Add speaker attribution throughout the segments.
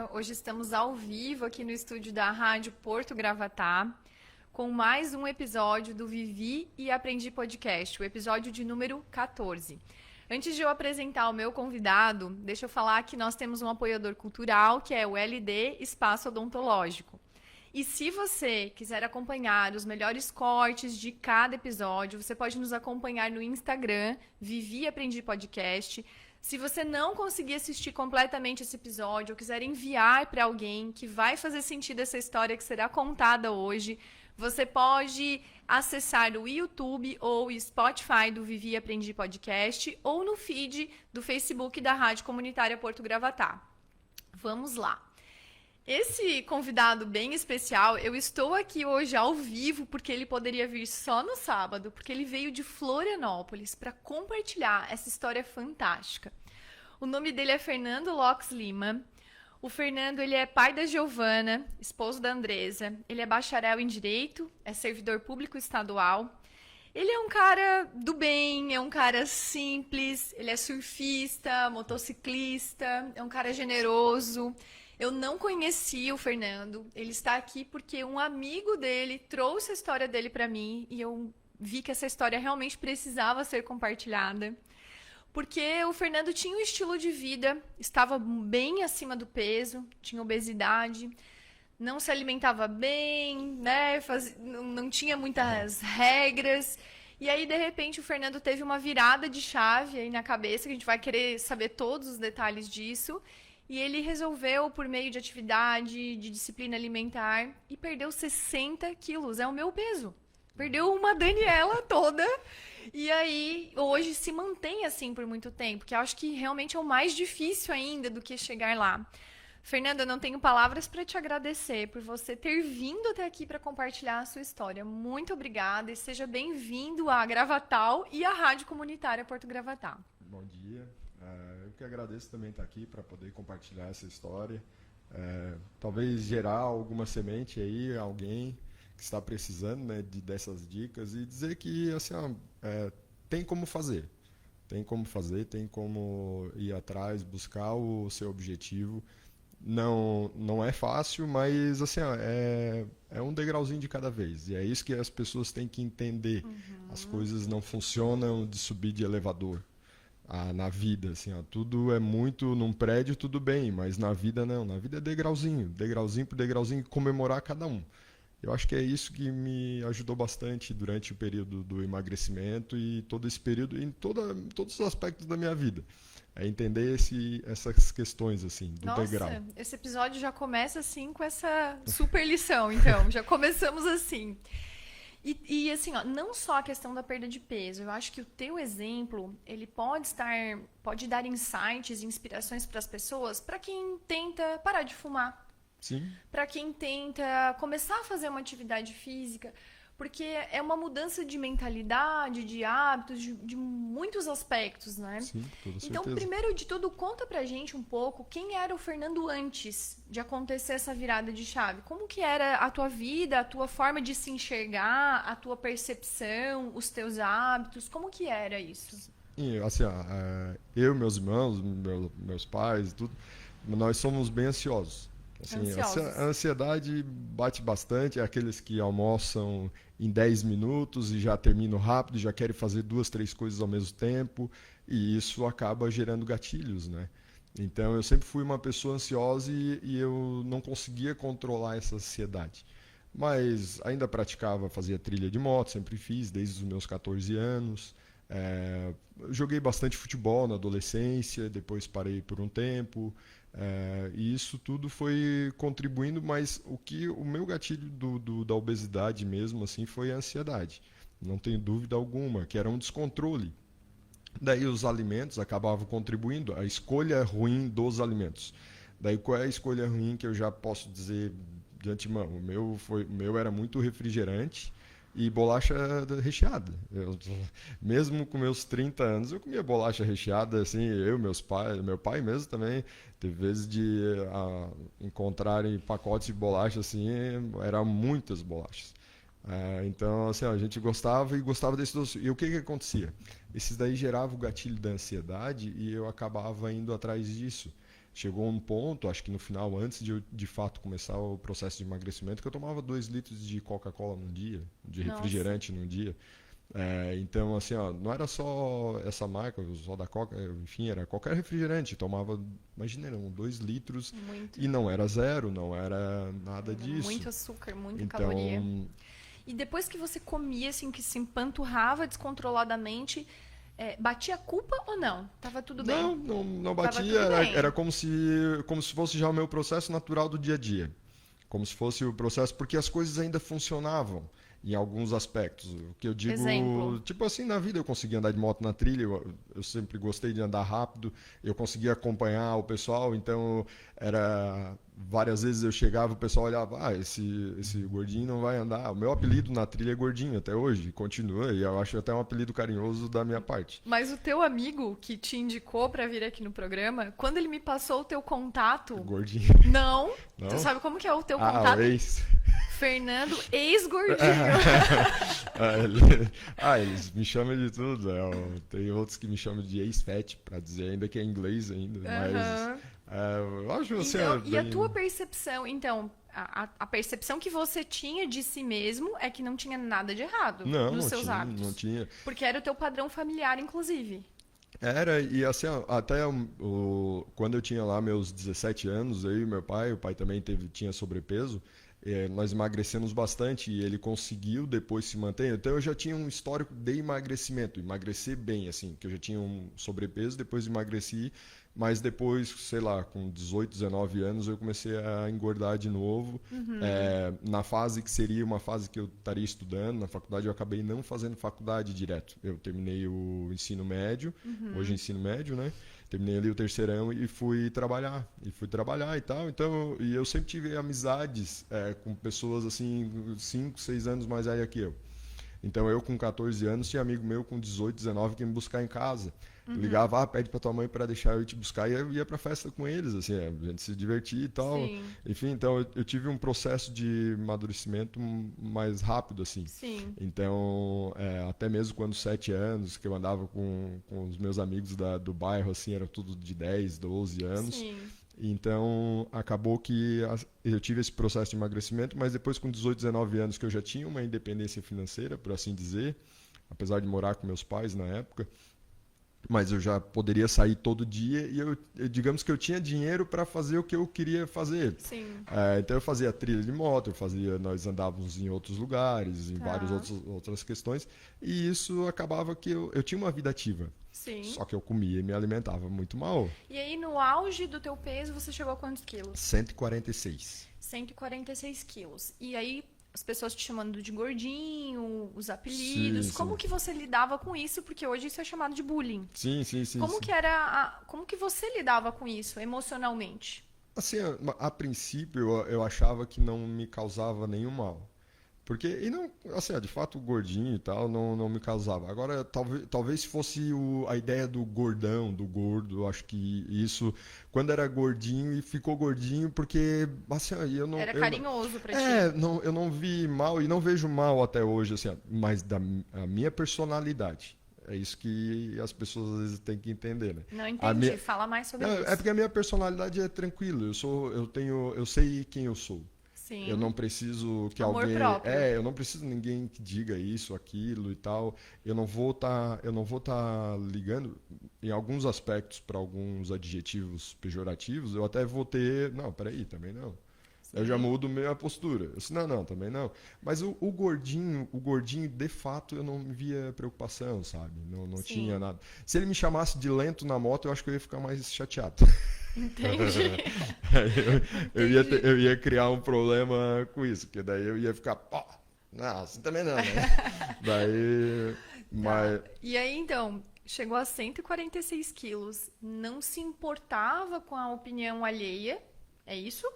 Speaker 1: dia. Hoje estamos ao vivo aqui no estúdio da Rádio Porto Gravatá com mais um episódio do Vivi e Aprendi Podcast, o episódio de número 14. Antes de eu apresentar o meu convidado, deixa eu falar que nós temos um apoiador cultural, que é o LD Espaço Odontológico. E se você quiser acompanhar os melhores cortes de cada episódio, você pode nos acompanhar no Instagram, Vivi e Aprendi Podcast. Se você não conseguir assistir completamente esse episódio ou quiser enviar para alguém que vai fazer sentido essa história que será contada hoje, você pode acessar o YouTube ou o Spotify do Vivi e Aprendi Podcast ou no feed do Facebook da Rádio Comunitária Porto Gravatá. Vamos lá. Esse convidado bem especial, eu estou aqui hoje ao vivo porque ele poderia vir só no sábado, porque ele veio de Florianópolis para compartilhar essa história fantástica. O nome dele é Fernando Lopes Lima. O Fernando, ele é pai da Giovana, esposo da Andresa. Ele é bacharel em Direito, é servidor público estadual. Ele é um cara do bem, é um cara simples, ele é surfista, motociclista, é um cara generoso. Eu não conhecia o Fernando, ele está aqui porque um amigo dele trouxe a história dele para mim e eu vi que essa história realmente precisava ser compartilhada. Porque o Fernando tinha um estilo de vida, estava bem acima do peso, tinha obesidade, não se alimentava bem, né? Não tinha muitas regras. E aí, de repente, o Fernando teve uma virada de chave aí na cabeça, que a gente vai querer saber todos os detalhes disso. E ele resolveu, por meio de atividade, de disciplina alimentar, e perdeu 60 quilos. É o meu peso. Perdeu uma Daniela toda. E aí, hoje se mantém assim por muito tempo, que eu acho que realmente é o mais difícil ainda do que chegar lá. Fernanda, eu não tenho palavras para te agradecer por você ter vindo até aqui para compartilhar a sua história. Muito obrigada e seja bem-vindo à Gravatal e à Rádio Comunitária Porto Gravatá.
Speaker 2: Bom dia. Eu que agradeço também estar aqui para poder compartilhar essa história. Talvez gerar alguma semente aí, alguém que está precisando, né, dessas dicas e dizer que assim, tem como fazer, tem como ir atrás, buscar o seu objetivo. Não é fácil, mas assim, é um degrauzinho de cada vez. E é isso que as pessoas têm que entender. As coisas não funcionam de subir de elevador. Na vida, assim, tudo é muito num prédio, tudo bem, mas na vida não. Na vida é degrauzinho por degrauzinho, comemorar cada um. Eu acho que é isso que me ajudou bastante durante o período do emagrecimento e todo esse período, em todos os aspectos da minha vida. É entender essas questões, assim, do degrau.
Speaker 1: Nossa, esse episódio já começa, assim, com essa super lição, então. Já começamos assim. E assim, não só a questão da perda de peso. Eu acho que o teu exemplo, ele pode dar insights e inspirações para as pessoas, para quem tenta parar de fumar. Para quem tenta começar a fazer uma atividade física, porque é uma mudança de mentalidade, de hábitos, de muitos aspectos, né?
Speaker 2: Sim, toda certeza.
Speaker 1: Então, primeiro de tudo, conta pra gente um pouco quem era o Fernando antes de acontecer essa virada de chave. Como que era a tua vida, a tua forma de se enxergar, a tua percepção, os teus hábitos, como que era isso?
Speaker 2: E, assim, eu, meus irmãos, meus pais, tudo, nós somos bem ansiosos. Assim, a ansiedade bate bastante, é aqueles que almoçam em 10 minutos e já terminam rápido, já querem fazer 2, 3 coisas ao mesmo tempo, e isso acaba gerando gatilhos, né? Então eu sempre fui uma pessoa ansiosa e eu não conseguia controlar essa ansiedade. Mas ainda fazia trilha de moto, sempre fiz, desde os meus 14 anos. Joguei bastante futebol na adolescência, depois parei por um tempo. E isso tudo foi contribuindo, mas o meu gatilho da obesidade mesmo assim foi a ansiedade, não tenho dúvida alguma, que era um descontrole. Daí os alimentos acabavam contribuindo, a escolha ruim dos alimentos. Daí qual é a escolha ruim que eu já posso dizer de antemão? O meu era muito refrigerante e bolacha recheada. Mesmo com meus 30 anos, eu comia bolacha recheada, assim, meu pai mesmo também, teve vezes de encontrarem pacotes de bolacha, assim, eram muitas bolachas. Então, assim, a gente gostava desses doces. E o que acontecia? Esses daí geravam o gatilho da ansiedade e eu acabava indo atrás disso. Chegou um ponto, acho que no final, antes de eu de fato começar o processo de emagrecimento, que eu tomava 2 litros de Coca-Cola num dia, de refrigerante num dia. Então, assim, ó, não era só essa marca, só da Coca, enfim, era qualquer refrigerante. Tomava, imagina, eram 2 litros
Speaker 1: Muito.
Speaker 2: e não era zero, não era nada
Speaker 1: Era
Speaker 2: disso.
Speaker 1: muito açúcar, muita
Speaker 2: Então,
Speaker 1: caloria. E depois que você comia, assim, que se empanturrava descontroladamente, batia a culpa ou não? Tava tudo bem?
Speaker 2: não
Speaker 1: Tava
Speaker 2: batia,
Speaker 1: tudo bem.
Speaker 2: era como se fosse já o meu processo natural do dia a dia. Como se fosse o processo, porque as coisas ainda funcionavam em alguns aspectos. O que eu digo,
Speaker 1: Exemplo.
Speaker 2: tipo assim, na vida eu conseguia andar de moto na trilha, eu sempre gostei de andar rápido, eu conseguia acompanhar o pessoal, então era várias vezes eu chegava, o pessoal olhava, esse gordinho não vai andar. O meu apelido na trilha é gordinho até hoje, continua, e eu acho até um apelido carinhoso da minha parte.
Speaker 1: Mas o teu amigo que te indicou pra vir aqui no programa, quando ele me passou o teu contato...
Speaker 2: Gordinho.
Speaker 1: Não.
Speaker 2: Não?
Speaker 1: Tu sabe como que é o teu
Speaker 2: O
Speaker 1: contato?
Speaker 2: ex.
Speaker 1: Fernando, ex-gordinho.
Speaker 2: Eles me chamam de tudo. Tem outros que me chamam de ex-fat, pra dizer ainda que é inglês ainda.
Speaker 1: Aham.
Speaker 2: Mas eu acho assim.
Speaker 1: Então, e a tua percepção, então, a percepção que você tinha de si mesmo é que não tinha nada de errado nos seus hábitos.
Speaker 2: Não tinha.
Speaker 1: Porque era o teu padrão familiar, inclusive.
Speaker 2: Era, e assim, ó, até quando eu tinha lá meus 17 anos, eu e meu pai, o pai também tinha sobrepeso, nós emagrecemos bastante e ele conseguiu depois se manter. Então eu já tinha um histórico de emagrecimento, emagrecer bem, assim, que eu já tinha um sobrepeso, depois emagreci, mas depois, sei lá, com 18, 19 anos, eu comecei a engordar de novo. Na fase que seria uma fase que eu estaria estudando, na faculdade, eu acabei não fazendo faculdade direto. Eu terminei o ensino médio, hoje é ensino médio, né? Terminei ali o terceirão e fui trabalhar. E tal. Então, e eu sempre tive amizades com pessoas assim, 5, 6 anos mais velhas que eu. Então, eu com 14 anos tinha amigo meu com 18, 19 que ia me buscar em casa. Ligava, pede pra tua mãe para deixar eu te buscar, e eu ia pra festa com eles, assim, a gente se divertia e tal.
Speaker 1: Sim.
Speaker 2: Enfim, então eu tive um processo de amadurecimento mais rápido, assim.
Speaker 1: Sim.
Speaker 2: Então, até mesmo quando 7 anos, que eu andava com os meus amigos do bairro, assim, eram tudo de 10, 12 anos.
Speaker 1: Sim.
Speaker 2: Então, acabou que eu tive esse processo de emagrecimento, mas depois com 18, 19 anos que eu já tinha uma independência financeira, por assim dizer, apesar de morar com meus pais na época, mas eu já poderia sair todo dia e digamos que eu tinha dinheiro para fazer o que eu queria fazer.
Speaker 1: Sim.
Speaker 2: Então eu fazia trilha de moto, nós andávamos em outros lugares, em
Speaker 1: Tá.
Speaker 2: várias outras questões, e isso acabava que eu tinha uma vida ativa.
Speaker 1: Sim.
Speaker 2: Só que eu comia e me alimentava muito mal.
Speaker 1: E aí, no auge do teu peso, você chegou a quantos quilos?
Speaker 2: 146.
Speaker 1: 146 quilos. E aí, as pessoas te chamando de gordinho, os apelidos.
Speaker 2: Sim,
Speaker 1: Como
Speaker 2: sim.
Speaker 1: que você lidava com isso? Porque hoje isso é chamado de bullying.
Speaker 2: Sim.
Speaker 1: Como que era como que você lidava com isso emocionalmente?
Speaker 2: Assim, a princípio eu achava que não me causava nenhum mal. Porque, e não, assim, de fato, o gordinho e tal não me causava. Agora, talvez fosse a ideia do gordão, do gordo, eu acho que isso, quando era gordinho e ficou gordinho, porque, assim, eu não...
Speaker 1: Era carinhoso pra ti.
Speaker 2: Eu não vi mal e não vejo mal até hoje, assim, mas a minha personalidade. É isso que as pessoas às vezes têm que entender, né?
Speaker 1: Não entendi. Fala mais sobre isso.
Speaker 2: É porque a minha personalidade é tranquila. Eu sei quem eu sou.
Speaker 1: Sim.
Speaker 2: Eu não preciso que
Speaker 1: Amor
Speaker 2: alguém,
Speaker 1: próprio.
Speaker 2: eu não preciso ninguém que diga isso, aquilo e tal. Eu não vou tá ligando em alguns aspectos para alguns adjetivos pejorativos. Eu até vou ter, não, peraí, também não.
Speaker 1: Sim.
Speaker 2: Eu já mudo minha postura. Eu disse, não, também não. Mas o gordinho, de fato, eu não via preocupação, sabe? Não
Speaker 1: Sim.
Speaker 2: tinha nada. Se ele me chamasse de lento na moto, eu acho que eu ia ficar mais chateado.
Speaker 1: Entendi.
Speaker 2: Eu ia criar um problema com isso, porque daí eu ia ficar, não, assim também não, né? Daí, mas...
Speaker 1: Tá. E aí, então, chegou a 146 quilos. Não se importava com a opinião alheia, é isso?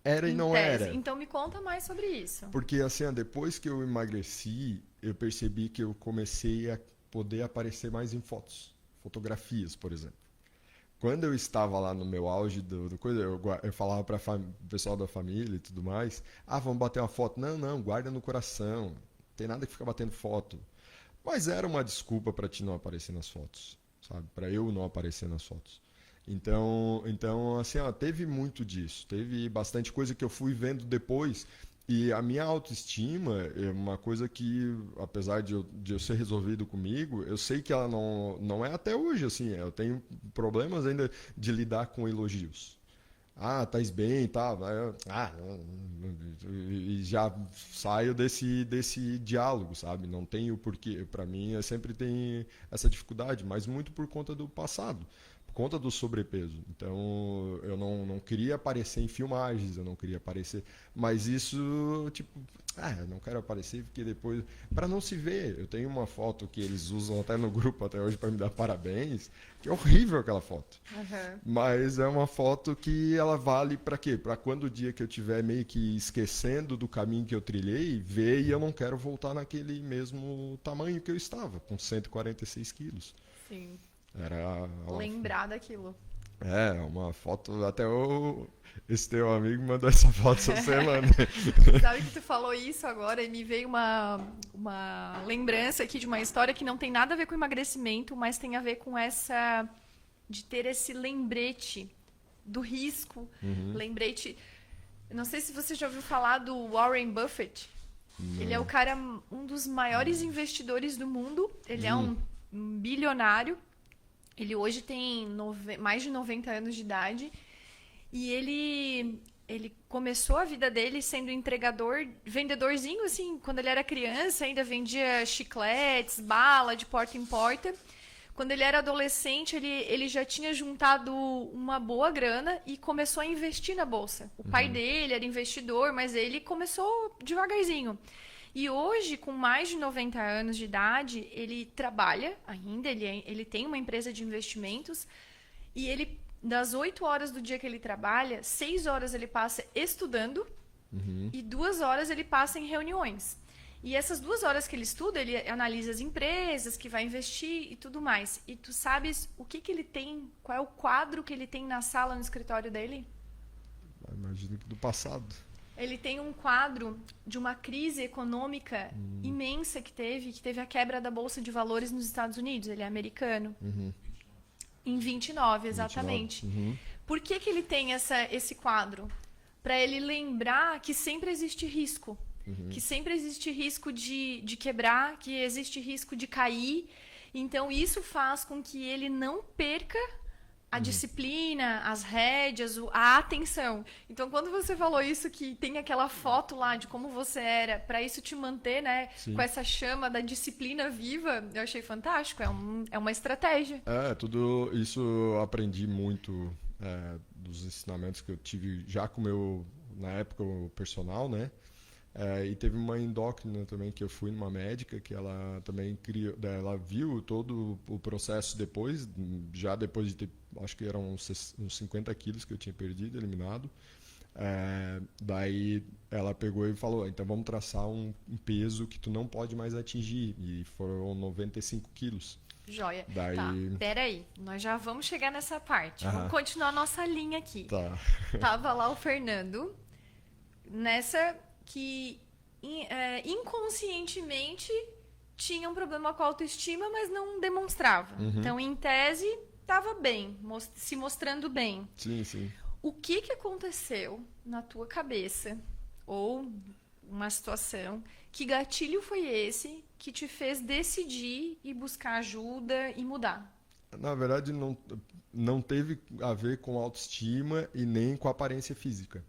Speaker 2: Era e
Speaker 1: Em
Speaker 2: não
Speaker 1: tese.
Speaker 2: era.
Speaker 1: Então me conta mais sobre isso.
Speaker 2: Porque assim, depois que eu emagreci, eu percebi que eu comecei a poder aparecer mais em fotografias, por exemplo. Quando eu estava lá no meu auge do coisa, eu falava para o pessoal da família e tudo mais, vamos bater uma foto. Não, guarda no coração. Não tem nada que ficar batendo foto. Mas era uma desculpa para ti não aparecer nas fotos, sabe? Para eu não aparecer nas fotos. Então assim, ó, teve muito disso. Teve bastante coisa que eu fui vendo depois. E a minha autoestima é uma coisa que, apesar de eu ser resolvido comigo, eu sei que ela não é até hoje, assim. Eu tenho problemas ainda de lidar com elogios. Ah, tá bem, tá. E já saio desse diálogo, sabe? Não tenho porquê. Para mim, eu sempre tem essa dificuldade, mas muito por conta do passado, por conta do sobrepeso. Então, eu não queria aparecer em filmagens, eu não queria aparecer. Mas isso, tipo, eu não quero aparecer porque depois. Para não se ver. Eu tenho uma foto que eles usam até no grupo até hoje para me dar parabéns, que é horrível aquela foto.
Speaker 1: Uhum.
Speaker 2: Mas é uma foto que ela vale para quê? Para quando o dia que eu estiver meio que esquecendo do caminho que eu trilhei, ver e eu não quero voltar naquele mesmo tamanho que eu estava, com 146 quilos.
Speaker 1: Sim.
Speaker 2: Era
Speaker 1: Lembrar daquilo.
Speaker 2: uma foto, esse teu amigo me mandou essa foto essa semana.
Speaker 1: Sabe que tu falou isso agora e me veio uma lembrança aqui de uma história que não tem nada a ver com emagrecimento, mas tem a ver com essa de ter esse lembrete do risco, lembrete. Não sei se você já ouviu falar do Warren Buffett.
Speaker 2: Não.
Speaker 1: Ele é o cara, um dos maiores investidores do mundo. Ele é um bilionário. Ele hoje tem mais de 90 anos de idade. E ele começou a vida dele sendo vendedorzinho, assim, quando ele era criança, ainda vendia chicletes, bala de porta em porta. Quando ele era adolescente, ele já tinha juntado uma boa grana e começou a investir na bolsa. O pai dele era investidor, mas ele começou devagarzinho. E hoje, com mais de 90 anos de idade, ele trabalha ainda, ele tem uma empresa de investimentos e ele, das 8 horas do dia que ele trabalha, 6 horas ele passa estudando e 2 horas ele passa em reuniões. E essas 2 horas que ele estuda, ele analisa as empresas que vai investir e tudo mais. E tu sabes o que ele tem, qual é o quadro que ele tem na sala, no escritório dele?
Speaker 2: Imagino que do passado.
Speaker 1: Ele tem um quadro de uma crise econômica imensa que teve a quebra da Bolsa de Valores nos Estados Unidos. Ele é americano. Em 29, exatamente.
Speaker 2: 29.
Speaker 1: Por que ele tem esse quadro? Para ele lembrar que sempre existe risco. Que sempre existe risco de quebrar, que existe risco de cair. Então, isso faz com que ele não perca a disciplina, as rédeas, a atenção. Então, quando você falou isso, que tem aquela foto lá de como você era, para isso te manter, né, com essa chama da disciplina viva, eu achei fantástico. É uma estratégia.
Speaker 2: Tudo isso eu aprendi muito dos ensinamentos que eu tive já com o meu, na época, o personal, né? E teve uma endócrina também que eu fui numa médica que ela também ela viu todo o processo depois, já depois de ter, acho que eram uns 50 quilos que eu tinha perdido, eliminado. Daí ela pegou e falou, então vamos traçar um peso que tu não pode mais atingir, e foram 95 quilos.
Speaker 1: Joia.
Speaker 2: Daí...
Speaker 1: Tá, peraí, nós já vamos chegar nessa parte. Vamos continuar a nossa linha aqui.
Speaker 2: Tá.
Speaker 1: Tava lá o Fernando, nessa que inconscientemente tinha um problema com a autoestima, mas não demonstrava. Então, em tese, estava bem, se mostrando bem.
Speaker 2: Sim, sim.
Speaker 1: O que aconteceu na tua cabeça, ou uma situação, que gatilho foi esse que te fez decidir e buscar ajuda e mudar?
Speaker 2: Na verdade, não teve a ver com autoestima e nem com aparência física.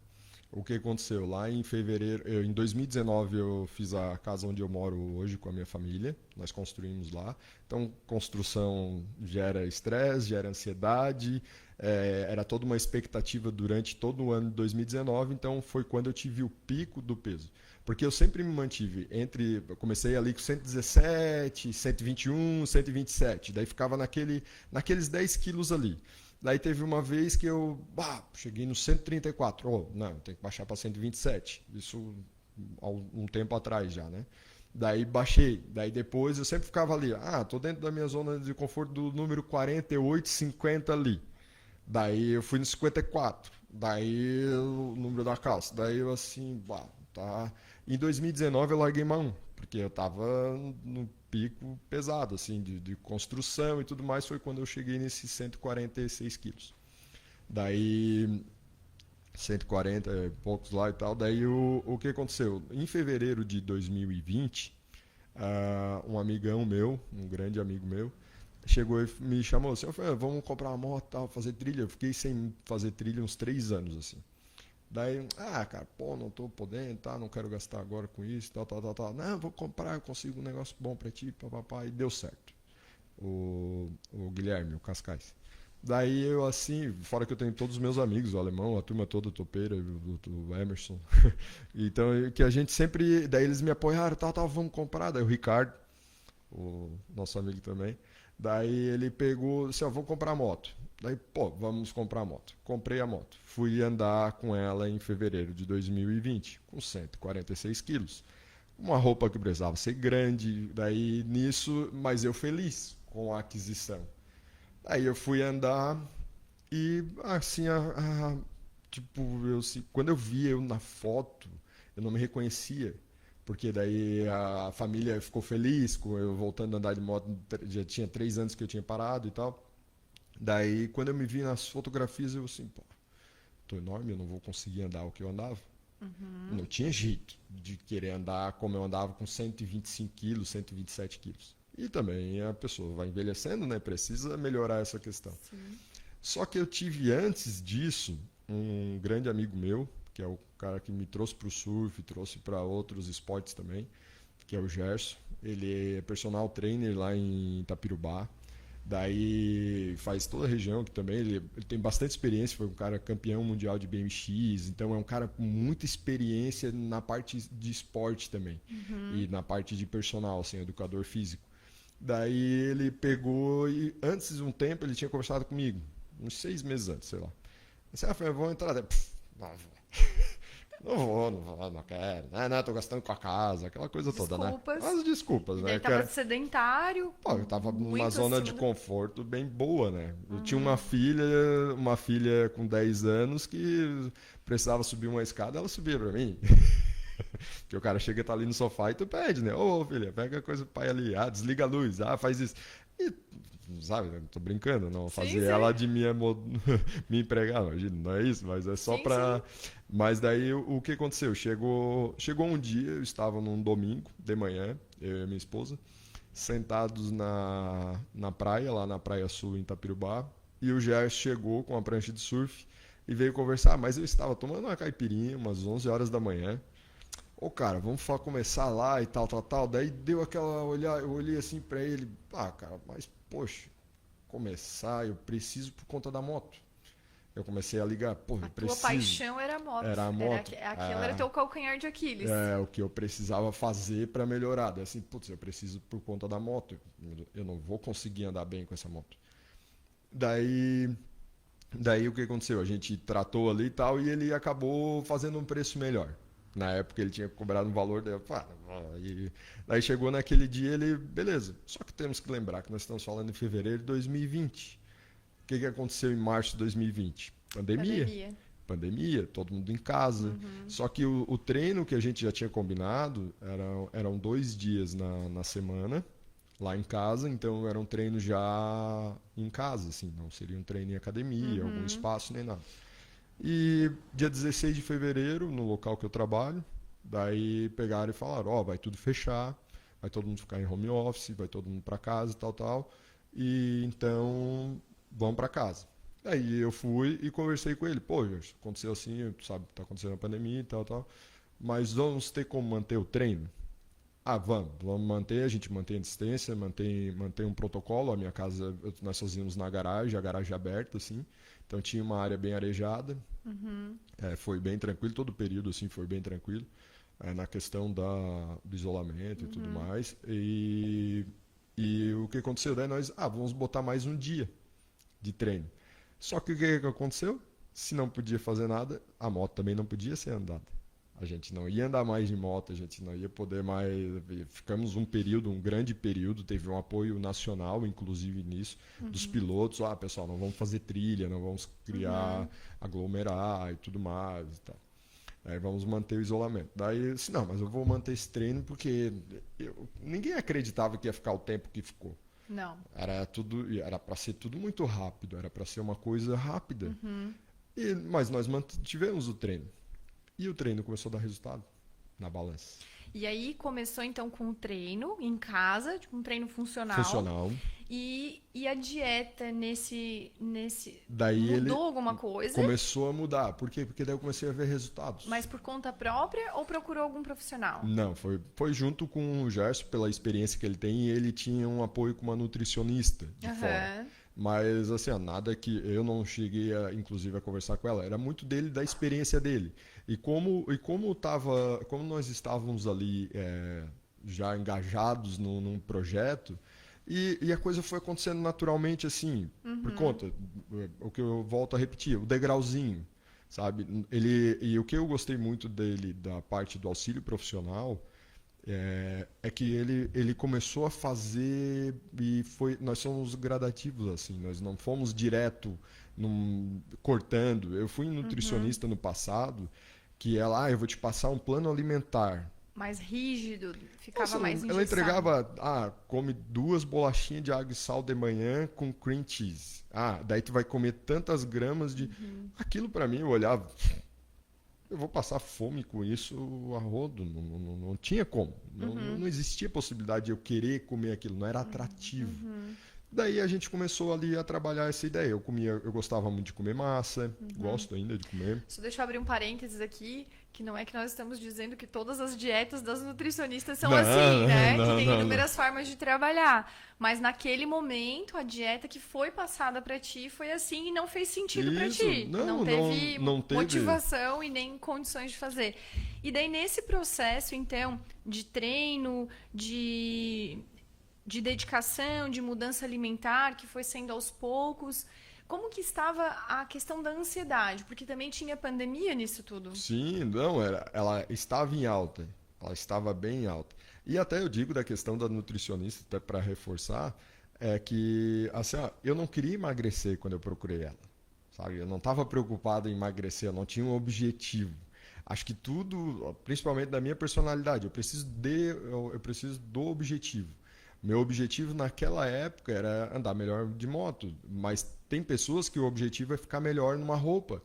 Speaker 2: O que aconteceu? Lá em fevereiro, em 2019, eu fiz a casa onde eu moro hoje com a minha família. Nós construímos lá. Então, construção gera estresse, gera ansiedade. Era toda uma expectativa durante todo o ano de 2019. Então, foi quando eu tive o pico do peso. Porque eu sempre me mantive eu comecei ali com 117, 121, 127. Daí ficava naqueles 10 quilos ali. Daí teve uma vez que eu cheguei no 134. Não, tem que baixar para 127. Isso há um tempo atrás já, né? Daí baixei. Daí depois eu sempre ficava ali. Tô dentro da minha zona de conforto do número 48, 50 ali. Daí eu fui no 54. Daí o número da calça. Daí eu assim, tá. Em 2019 eu larguei mão, porque eu tava no pico pesado, assim, de construção e tudo mais. Foi quando eu cheguei nesses 146 quilos. Daí 140 e poucos lá e tal. Daí o que aconteceu? Em fevereiro de 2020, um amigão meu, um grande amigo meu, chegou e me chamou assim, vamos comprar uma moto, tal, fazer trilha. Eu fiquei sem fazer trilha uns 3 anos, assim. Daí, cara, não tô podendo, tá, não quero gastar agora com isso, tal. Não, vou comprar, eu consigo um negócio bom pra ti, papapá, e deu certo. O Guilherme, o Cascais. Daí eu assim, fora que eu tenho todos os meus amigos, o alemão, a turma toda, o Topeira, o Emerson. Então, que a gente sempre, daí eles me apoiaram, tal, vamos comprar. Daí o Ricardo, o nosso amigo também. Daí ele pegou, assim, vamos comprar a moto. Daí, vamos comprar a moto. Comprei a moto. Fui andar com ela em fevereiro de 2020, com 146 quilos. Uma roupa que precisava ser grande, daí nisso, mas eu feliz com a aquisição. Aí eu fui andar e assim, tipo, quando eu vi eu na foto, eu não me reconhecia. Porque daí a família ficou feliz com eu voltando a andar de moto, já tinha 3 anos que eu tinha parado e tal. Daí quando eu me vi nas fotografias, eu assim, tô enorme, eu não vou conseguir andar o que eu andava. Não tinha jeito de querer andar como eu andava com 125 quilos, 127 quilos. E também a pessoa vai envelhecendo, né? Precisa melhorar essa questão.
Speaker 1: Sim.
Speaker 2: Só que eu tive antes disso um grande amigo meu, que é o cara que me trouxe para o surf, trouxe para outros esportes também, que é o Gerson. Ele é personal trainer lá em Itapirubá. Daí faz toda a região que também, ele tem bastante experiência, foi um cara campeão mundial de BMX, então é um cara com muita experiência na parte de esporte também, e na parte de personal, assim, educador físico. Daí ele pegou e antes de um tempo ele tinha conversado comigo, uns 6 meses antes, sei lá. Disse, vamos entrar. Não quero. Não, tô gastando com a casa, aquela coisa toda, né? As desculpas, né?
Speaker 1: Ele tava sedentário.
Speaker 2: Eu tava numa zona de conforto bem boa, né? Eu tinha uma filha com 10 anos que precisava subir uma escada, ela subia pra mim. Porque o cara chega e tá ali no sofá e tu pede, né? Filha, pega a coisa do pai ali, desliga a luz, faz isso. E, sabe, eu tô brincando, não fazer ela de minha empregar, imagina, não é isso, mas é só pra... Sim. Mas daí o que aconteceu? Chegou um dia, eu estava num domingo de manhã, eu e a minha esposa, sentados na praia, lá na Praia Sul, em Itapirubá, e o Gerson chegou com a prancha de surf e veio conversar, mas eu estava tomando uma caipirinha, umas 11 horas da manhã. Cara, vamos começar lá e tal. Daí deu aquela olhar, eu olhei assim pra ele, cara, mas poxa, começar, eu preciso por conta da moto. Eu comecei a ligar, eu preciso.
Speaker 1: A tua paixão era a moto.
Speaker 2: Era a moto.
Speaker 1: Aquilo era teu calcanhar de Aquiles.
Speaker 2: O que eu precisava fazer pra melhorar. Daí assim, eu preciso por conta da moto. Eu não vou conseguir andar bem com essa moto. Daí o que aconteceu? A gente tratou ali e tal, e ele acabou fazendo um preço melhor. Na época ele tinha cobrado um valor, daí chegou naquele dia, ele, beleza. Só que temos que lembrar que nós estamos falando em fevereiro de 2020. O que aconteceu em março de 2020? Pandemia, todo mundo em casa. Só que o treino que a gente já tinha combinado eram 2 dias na semana, lá em casa. Então era um treino já em casa, assim, não seria um treino em academia, algum espaço, nem nada. E dia 16 de fevereiro, no local que eu trabalho, daí pegaram e falaram, vai tudo fechar, vai todo mundo ficar em home office, vai todo mundo para casa, tal. E então, vamos para casa. Daí eu fui e conversei com ele. Jorge, aconteceu assim, sabe, tá acontecendo a pandemia e tal. Mas vamos ter como manter o treino? Vamos manter, a gente mantém a distância, mantém um protocolo. A minha casa, nós fazíamos na garagem, a garagem aberta, assim. Então tinha uma área bem arejada, foi bem tranquilo, todo o período assim foi bem tranquilo, na questão do isolamento e tudo mais. E o que aconteceu? Daí nós, vamos botar mais um dia de treino. Só que o que aconteceu? Se não podia fazer nada, a moto também não podia ser andada. A gente não ia andar mais de moto, a gente não ia poder mais... Ficamos um grande período, teve um apoio nacional, inclusive nisso, dos pilotos. Pessoal, não vamos fazer trilha, não vamos criar, aglomerar e tudo mais e tal. Aí vamos manter o isolamento. Daí eu disse, não, mas eu vou manter esse treino porque ninguém acreditava que ia ficar o tempo que ficou.
Speaker 1: Não.
Speaker 2: Era para ser tudo muito rápido, era para ser uma coisa rápida. Mas nós mantivemos o treino. E o treino começou a dar resultado na balança.
Speaker 1: E aí começou então com o treino em casa, tipo um treino funcional.
Speaker 2: Funcional.
Speaker 1: E a dieta nesse
Speaker 2: Daí
Speaker 1: mudou alguma coisa?
Speaker 2: Começou a mudar. Por quê? Porque daí eu comecei a ver resultados.
Speaker 1: Mas por conta própria ou procurou algum profissional?
Speaker 2: Não, foi junto com o Gerson, pela experiência que ele tem, e ele tinha um apoio com uma nutricionista de fora. Mas, assim, nada que eu não cheguei, inclusive, a conversar com ela. Era muito dele, da experiência dele. E como nós estávamos ali já engajados num projeto, e a coisa foi acontecendo naturalmente, assim, por conta, o que eu volto a repetir, o degrauzinho, sabe? E o que eu gostei muito dele, da parte do auxílio profissional, é que ele começou a fazer nós somos gradativos, assim, nós não fomos direto cortando. Eu fui nutricionista no passado, que ela, eu vou te passar um plano alimentar.
Speaker 1: Mais rígido, ficava mais engessado.
Speaker 2: Ela entregava, come 2 bolachinhas de água e sal de manhã com cream cheese. Daí tu vai comer tantas gramas de... Aquilo para mim, eu olhava... Eu vou passar fome com isso a rodo. Não tinha como. Não existia possibilidade de eu querer comer aquilo. Não era atrativo. Daí a gente começou ali a trabalhar essa ideia. Eu gostava muito de comer massa. Gosto ainda de comer.
Speaker 1: Deixa eu abrir um parênteses aqui. Que não é que nós estamos dizendo que todas as dietas das nutricionistas são assim, né? Que tem inúmeras formas de trabalhar. Mas naquele momento, a dieta que foi passada para ti foi assim e não fez sentido para ti. Não teve motivação e nem condições de fazer. E daí, nesse processo, então, de treino, de dedicação, de mudança alimentar, que foi sendo aos poucos... Como que estava a questão da ansiedade? Porque também tinha pandemia nisso tudo.
Speaker 2: Sim, não, ela estava em alta. Ela estava bem alta. E até eu digo da questão da nutricionista, até para reforçar, é que assim, eu não queria emagrecer quando eu procurei ela. Sabe? Eu não estava preocupado em emagrecer, eu não tinha um objetivo. Acho que tudo, principalmente da minha personalidade, eu preciso do objetivo. Meu objetivo naquela época era andar melhor de moto, mas tem pessoas que o objetivo é ficar melhor numa roupa.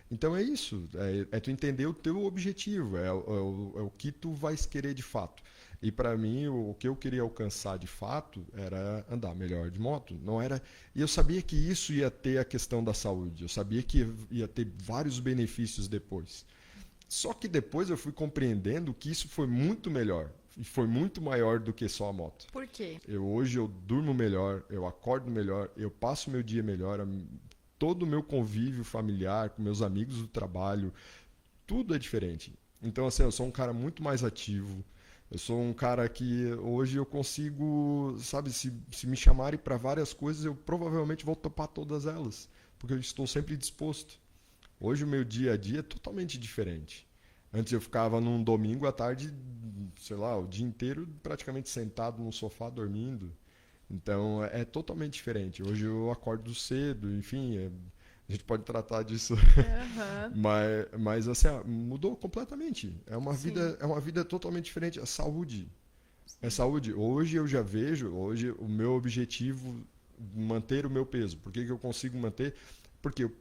Speaker 2: Então é isso, é tu entender o teu objetivo, é o que tu vais querer de fato. E para mim, o que eu queria alcançar de fato era andar melhor de moto. Não era. E eu sabia que isso ia ter a questão da saúde, eu sabia que ia ter vários benefícios depois. Só que depois eu fui compreendendo que isso foi muito melhor. E foi muito maior do que só a moto.
Speaker 1: Por quê?
Speaker 2: Hoje eu durmo melhor, eu acordo melhor, eu passo meu dia melhor, todo o meu convívio familiar, com meus amigos do trabalho, tudo é diferente. Então, assim, eu sou um cara muito mais ativo, eu sou um cara que hoje eu consigo, sabe, se me chamarem para várias coisas, eu provavelmente vou topar todas elas, porque eu estou sempre disposto. Hoje o meu dia a dia é totalmente diferente. Antes eu ficava num domingo à tarde, sei lá, o dia inteiro praticamente sentado no sofá dormindo. Então é totalmente diferente. Hoje eu acordo cedo, enfim, a gente pode tratar disso. Mas assim, mudou completamente. É uma vida totalmente diferente. A saúde. É saúde. Hoje eu já vejo, hoje o meu objetivo manter o meu peso. Por que eu consigo manter? Porque eu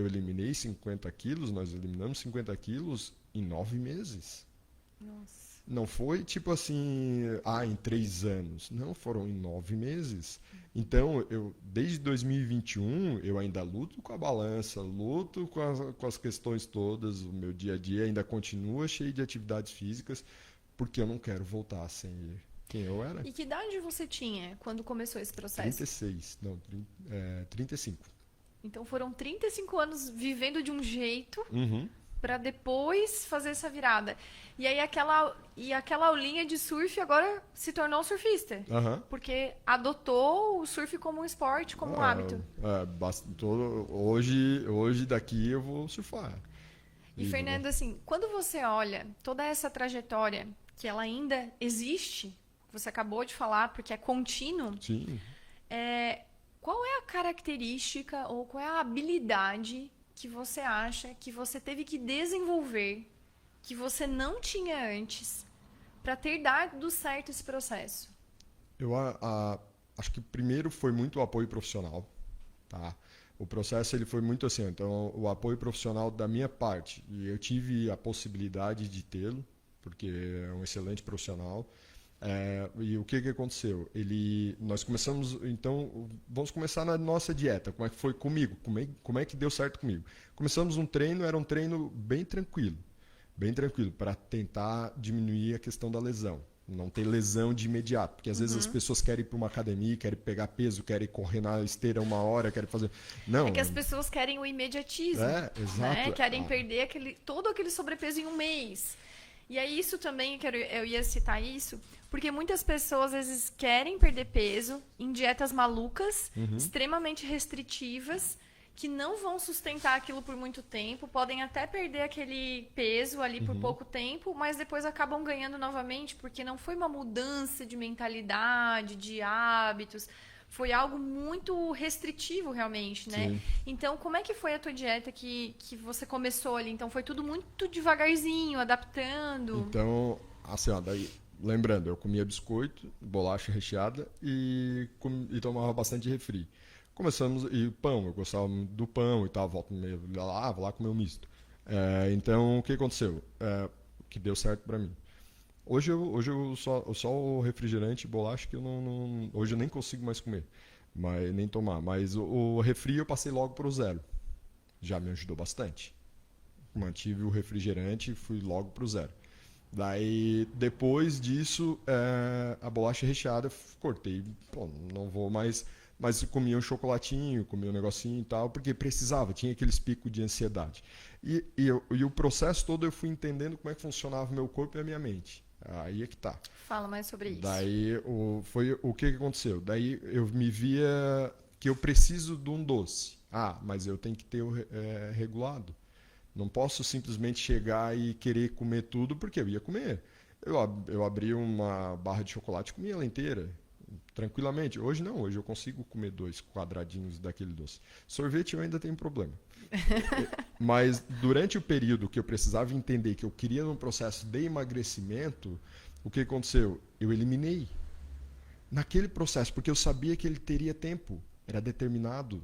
Speaker 2: eliminei 50 quilos, nós eliminamos 50 quilos em 9 meses.
Speaker 1: Nossa.
Speaker 2: Não foi tipo assim, em 3 anos. Não, foram em 9 meses. Então, desde 2021, eu ainda luto com a balança, luto com as questões todas. O meu dia a dia ainda continua cheio de atividades físicas, porque eu não quero voltar a ser quem eu era.
Speaker 1: E que idade você tinha quando começou esse processo?
Speaker 2: 35.
Speaker 1: Então, foram 35 anos vivendo de um jeito... para depois fazer essa virada. E aí aquela aulinha de surf agora se tornou surfista. Porque adotou o surf como um esporte, como um hábito.
Speaker 2: Hoje daqui eu vou surfar.
Speaker 1: E Fernando, assim, quando você olha toda essa trajetória, que ela ainda existe, você acabou de falar, porque é contínuo.
Speaker 2: Sim.
Speaker 1: Qual é a característica ou qual é a habilidade que você acha que você teve que desenvolver, que você não tinha antes, para ter dado certo esse processo?
Speaker 2: acho que primeiro foi muito o apoio profissional, tá? O processo ele foi muito assim, então o apoio profissional da minha parte, e eu tive a possibilidade de tê-lo, porque é um excelente profissional. E o que aconteceu? Nós começamos, então, vamos começar na nossa dieta. Como é que foi comigo? Como é que deu certo comigo? Começamos um treino, era um treino bem tranquilo, para tentar diminuir a questão da lesão. Não ter lesão de imediato, porque às vezes as pessoas querem ir para uma academia, querem pegar peso, querem correr na esteira 1 hora, querem fazer... Não.
Speaker 1: É que as pessoas querem o imediatismo.
Speaker 2: Exato.
Speaker 1: Né? Querem perder todo aquele sobrepeso em um mês. E aí isso também, eu ia citar isso, porque muitas pessoas às vezes querem perder peso em dietas malucas, extremamente restritivas, que não vão sustentar aquilo por muito tempo, podem até perder aquele peso ali por pouco tempo, mas depois acabam ganhando novamente, porque não foi uma mudança de mentalidade, de hábitos, foi algo muito restritivo realmente, né?
Speaker 2: Sim.
Speaker 1: Então, como é que foi a tua dieta que você começou ali? Então, foi tudo muito devagarzinho, adaptando?
Speaker 2: Então, assim, ó, daí, lembrando, eu comia biscoito, bolacha recheada e tomava bastante refri. Começamos, e pão, eu gostava do pão e tal, vou lá comer um misto. Então, o que aconteceu? Que deu certo para mim. Hoje eu só o refrigerante e bolacha que hoje eu nem consigo mais comer, nem tomar. Mas o refri eu passei logo para o 0. Já me ajudou bastante. Mantive o refrigerante e fui logo para o 0. Daí, depois disso, a bolacha recheada, cortei. Pô, não vou mais... Mas comia um chocolatinho, comia um negocinho e tal, porque precisava, tinha aqueles picos de ansiedade. E o processo todo eu fui entendendo como é que funcionava o meu corpo e a minha mente. Aí é que tá.
Speaker 1: Fala mais sobre isso.
Speaker 2: Daí, foi o que aconteceu? Daí eu me via que eu preciso de um doce. Mas eu tenho que ter regulado. Não posso simplesmente chegar e querer comer tudo, porque eu ia comer. Eu abri uma barra de chocolate e comia ela inteira. Tranquilamente. Hoje não, hoje eu consigo comer 2 quadradinhos daquele doce. Sorvete eu ainda tenho problema. Mas durante o período que eu precisava entender que eu queria um processo de emagrecimento, o que aconteceu? Eu eliminei. Naquele processo, porque eu sabia que ele teria tempo, era determinado.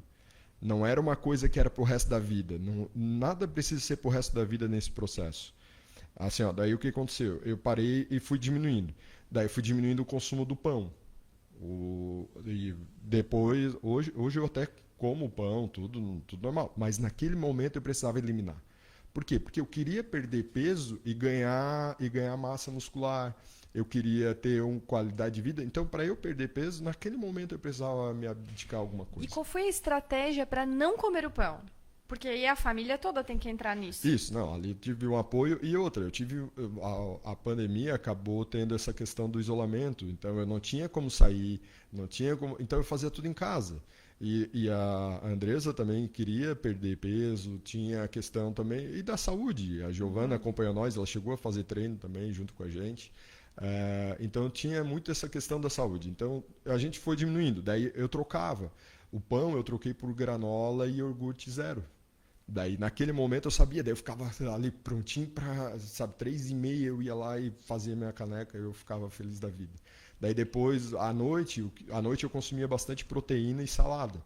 Speaker 2: Não era uma coisa que era pro resto da vida. Nada precisa ser pro resto da vida nesse processo. Assim, ó, daí o que aconteceu? Eu parei e fui diminuindo. Daí fui diminuindo o consumo do pão. E depois, hoje eu até como pão, tudo normal. Mas naquele momento eu precisava eliminar. Por quê? Porque eu queria perder peso e ganhar massa muscular. Eu queria ter uma qualidade de vida. Então, para eu perder peso, naquele momento eu precisava me abdicar a alguma coisa.
Speaker 1: E qual foi a estratégia para não comer o pão? Porque aí a família toda tem que entrar nisso.
Speaker 2: Isso, não, ali tive um apoio e outra, a pandemia acabou tendo essa questão do isolamento, então eu não tinha como sair, então eu fazia tudo em casa. E a Andresa também queria perder peso, tinha a questão também, e da saúde, a Giovana acompanhou nós, ela chegou a fazer treino também junto com a gente, então tinha muito essa questão da saúde, então a gente foi diminuindo, daí eu trocava, o pão eu troquei por granola e iogurte zero. Daí, naquele momento, eu sabia. Daí eu ficava ali prontinho para, 3h30 eu ia lá e fazia minha caneca e eu ficava feliz da vida. Daí depois, à noite eu consumia bastante proteína e salada.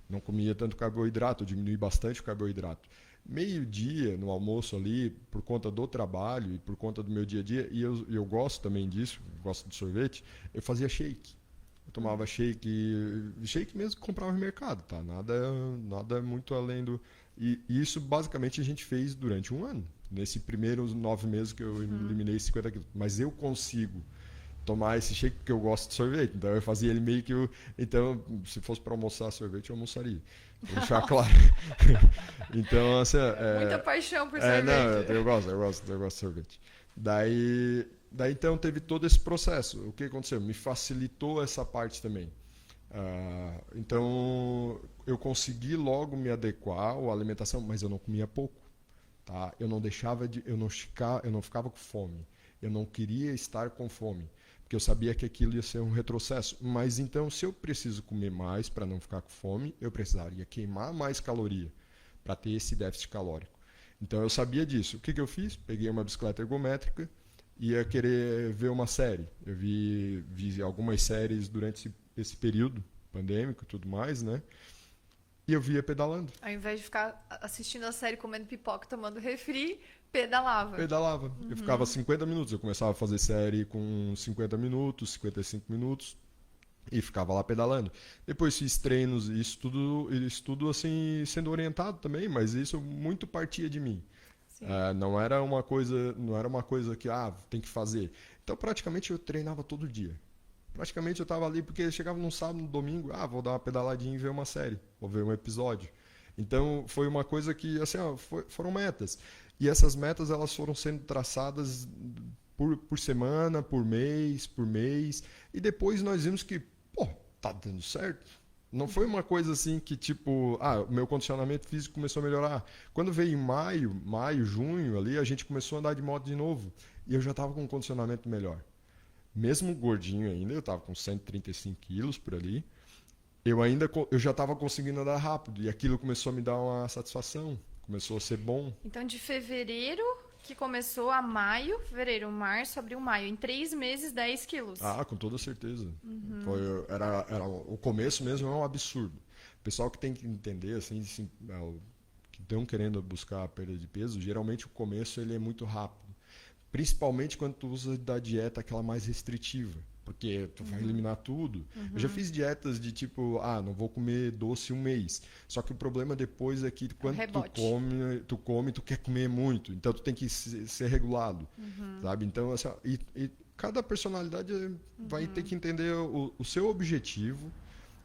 Speaker 2: Não comia tanto carboidrato, eu diminui bastante o carboidrato. Meio-dia, no almoço ali, por conta do trabalho e por conta do meu dia a dia, e eu gosto também disso, gosto de sorvete, eu fazia shake. Eu tomava shake mesmo que comprava no mercado, tá? Nada muito além do... E isso, basicamente, a gente fez durante um ano. Nesse primeiros 9 meses que eu eliminei 50 quilos. Mas eu consigo tomar esse shake porque eu gosto de sorvete. Então, eu fazia ele meio que... Então, se fosse para almoçar sorvete, eu almoçaria. Vou deixar claro. Então, assim...
Speaker 1: Muita paixão por sorvete.
Speaker 2: Não, eu gosto de sorvete. Daí, então, teve todo esse processo. O que aconteceu? Me facilitou essa parte também. Então eu consegui logo me adequar à alimentação, mas eu não comia pouco, tá? Eu não ficava com fome, eu não queria estar com fome, porque eu sabia que aquilo ia ser um retrocesso. Mas então, se eu preciso comer mais para não ficar com fome, eu precisaria queimar mais caloria para ter esse déficit calórico. Então eu sabia disso. O que eu fiz? Peguei uma bicicleta ergométrica, ia querer ver uma série. Eu vi algumas séries durante esse período pandêmico e tudo mais, né? E eu via pedalando.
Speaker 1: Ao invés de ficar assistindo a série, comendo pipoca, tomando refri, pedalava.
Speaker 2: Pedalava. Eu ficava 50 minutos. Eu começava a fazer série com 50 minutos, 55 minutos. E ficava lá pedalando. Depois fiz treinos, isso tudo assim, sendo orientado também, mas isso muito partia de mim. Não era uma coisa que tem que fazer. Então praticamente eu treinava todo dia. Praticamente eu estava ali porque chegava num sábado, no domingo, vou dar uma pedaladinha e ver uma série, vou ver um episódio. Então foi uma coisa que assim, foram metas. E essas metas elas foram sendo traçadas por semana, por mês, e depois nós vimos que, tá dando certo. Não foi uma coisa assim que, tipo, o meu condicionamento físico começou a melhorar. Quando veio em maio, junho, ali, a gente começou a andar de moto de novo. E eu já estava com um condicionamento melhor. Mesmo gordinho ainda, eu estava com 135 quilos por ali. Eu já estava conseguindo andar rápido. E aquilo começou a me dar uma satisfação. Começou a ser bom.
Speaker 1: Então, de fevereiro, que começou a maio, fevereiro, março, abril, maio. Em 3 meses, 10 quilos.
Speaker 2: Com toda certeza. O começo mesmo é um absurdo. O pessoal que tem que entender, assim, que estão querendo buscar a perda de peso, geralmente o começo ele é muito rápido. Principalmente quando tu usa da dieta aquela mais restritiva. Porque tu vai eliminar tudo. Eu já fiz dietas de tipo, não vou comer doce um mês. Só que o problema depois é que quando tu come, tu quer comer muito. Então tu tem que ser regulado, sabe? Então, assim, e cada personalidade vai ter que entender o seu objetivo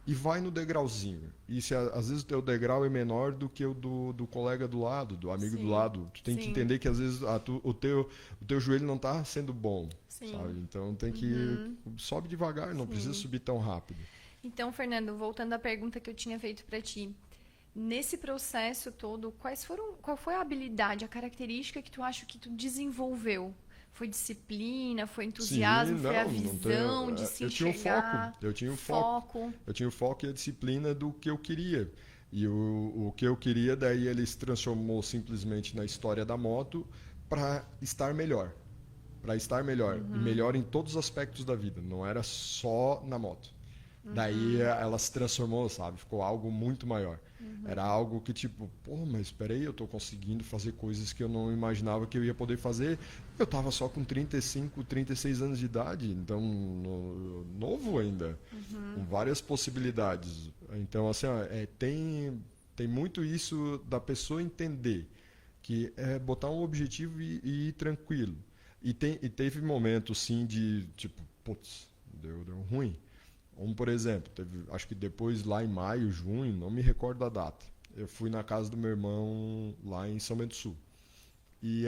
Speaker 2: e vai no degrauzinho. E se às vezes o teu degrau é menor do que o do colega do lado, do amigo do lado, tu tem que entender que às vezes o teu joelho não está sendo bom, sabe? Então tem que sobe devagar, não precisa subir tão rápido.
Speaker 1: Então, Fernando, voltando à pergunta que eu tinha feito para ti, nesse processo todo, qual foi a habilidade, a característica que tu acha que tu desenvolveu? Foi disciplina, foi entusiasmo, foi a visão de se enxergar?
Speaker 2: Eu tinha o foco. Eu tinha o foco e a disciplina do que eu queria. E o que eu queria, daí ele se transformou simplesmente na história da moto para estar melhor. Para estar melhor. E melhor em todos os aspectos da vida. Não era só na moto. Daí ela se transformou, sabe? Ficou algo muito maior. Era algo que tipo, mas espera aí, eu estou conseguindo fazer coisas que eu não imaginava que eu ia poder fazer. Eu estava só com 35, 36 anos de idade, então novo ainda, com várias possibilidades. Então, assim, tem muito isso da pessoa entender que é botar um objetivo e ir tranquilo. E teve momentos, sim, de tipo, deu ruim. Por exemplo, acho que depois lá em maio, junho, não me recordo da data, eu fui na casa do meu irmão lá em São Bento do Sul. E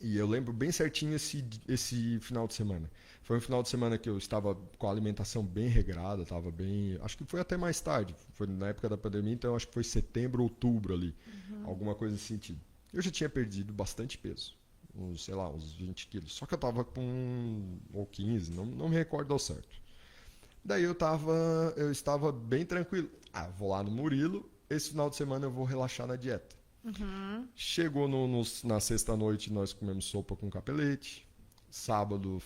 Speaker 2: eu lembro bem certinho esse final de semana. Foi um final de semana que eu estava com a alimentação bem regrada, estava bem... Acho que foi até mais tarde, foi na época da pandemia, então acho que foi setembro, outubro ali, alguma coisa nesse sentido. Eu já tinha perdido bastante peso, uns 20 quilos, só que eu estava ou 15, não me recordo ao certo. Daí eu estava bem tranquilo. Vou lá no Murilo, esse final de semana eu vou relaxar na dieta. Chegou na sexta-noite, nós comemos sopa com capelete. Sábado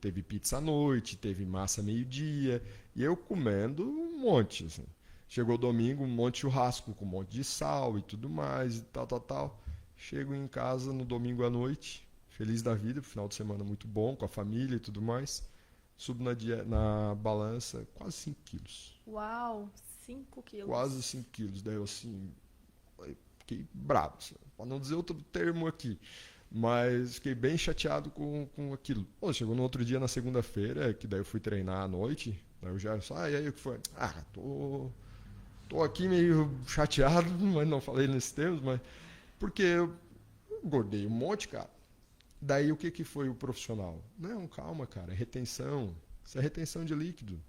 Speaker 2: teve pizza à noite, teve massa meio-dia. E eu comendo um monte. Assim. Chegou domingo, um monte de churrasco com um monte de sal e tudo mais, e tal. Chego em casa no domingo à noite, feliz da vida, final de semana muito bom, com a família e tudo mais. Subo na balança quase 5 quilos.
Speaker 1: Uau, 5 quilos.
Speaker 2: Quase 5 quilos. Daí eu assim, fiquei bravo, para não dizer outro termo aqui. Mas fiquei bem chateado com aquilo. Chegou no outro dia, na segunda-feira, que daí eu fui treinar à noite. Daí eu já e aí o que foi? Tô aqui meio chateado, mas não falei nesses termos, mas porque eu engordei um monte, cara. Daí o que foi o profissional? Não, calma, cara, é retenção. Isso é retenção de líquido.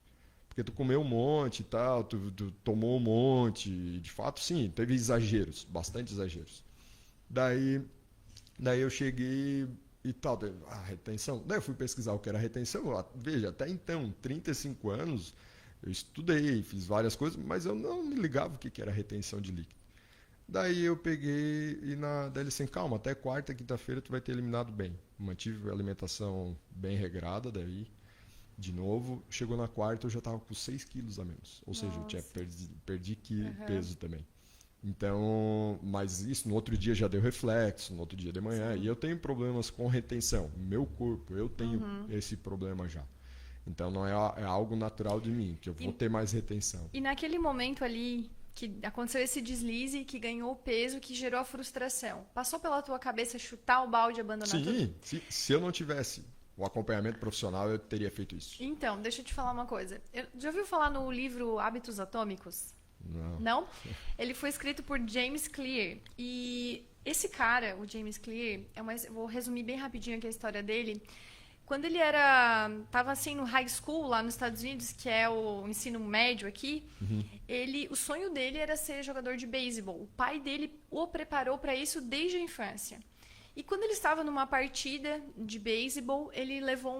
Speaker 2: Porque tu comeu um monte e tal, tu tomou um monte. E de fato, sim, teve exageros, bastante exageros. Daí eu cheguei e tal, retenção. Daí eu fui pesquisar o que era retenção. Veja, até então, 35 anos, eu estudei, fiz várias coisas, mas eu não me ligava o que era retenção de líquido. Daí eu peguei daí ele assim, calma, até quarta, quinta-feira tu vai ter eliminado bem. mantive a alimentação bem regrada daí. De novo, chegou na quarta, eu já estava com 6 quilos a menos. Ou seja, eu tinha perdi peso também. Então, mas isso no outro dia já deu reflexo, no outro dia de manhã. Sim. E eu tenho problemas com retenção. Meu corpo, eu tenho esse problema já. Então, não é algo natural de mim, que eu vou ter mais retenção.
Speaker 1: E naquele momento ali que aconteceu esse deslize, que ganhou o peso, que gerou a frustração, passou pela tua cabeça chutar o balde e abandonar tudo?
Speaker 2: Sim. Se eu não tivesse o acompanhamento profissional, eu teria feito isso.
Speaker 1: Então, deixa eu te falar uma coisa. Já ouviu falar no livro Hábitos Atômicos?
Speaker 2: Não?
Speaker 1: Ele foi escrito por James Clear. E esse cara, o James Clear, vou resumir bem rapidinho aqui a história dele. Quando ele estava assim no high school lá nos Estados Unidos, que é o ensino médio aqui, o sonho dele era ser jogador de beisebol. O pai dele o preparou para isso desde a infância. E quando ele estava numa partida de beisebol, ele levou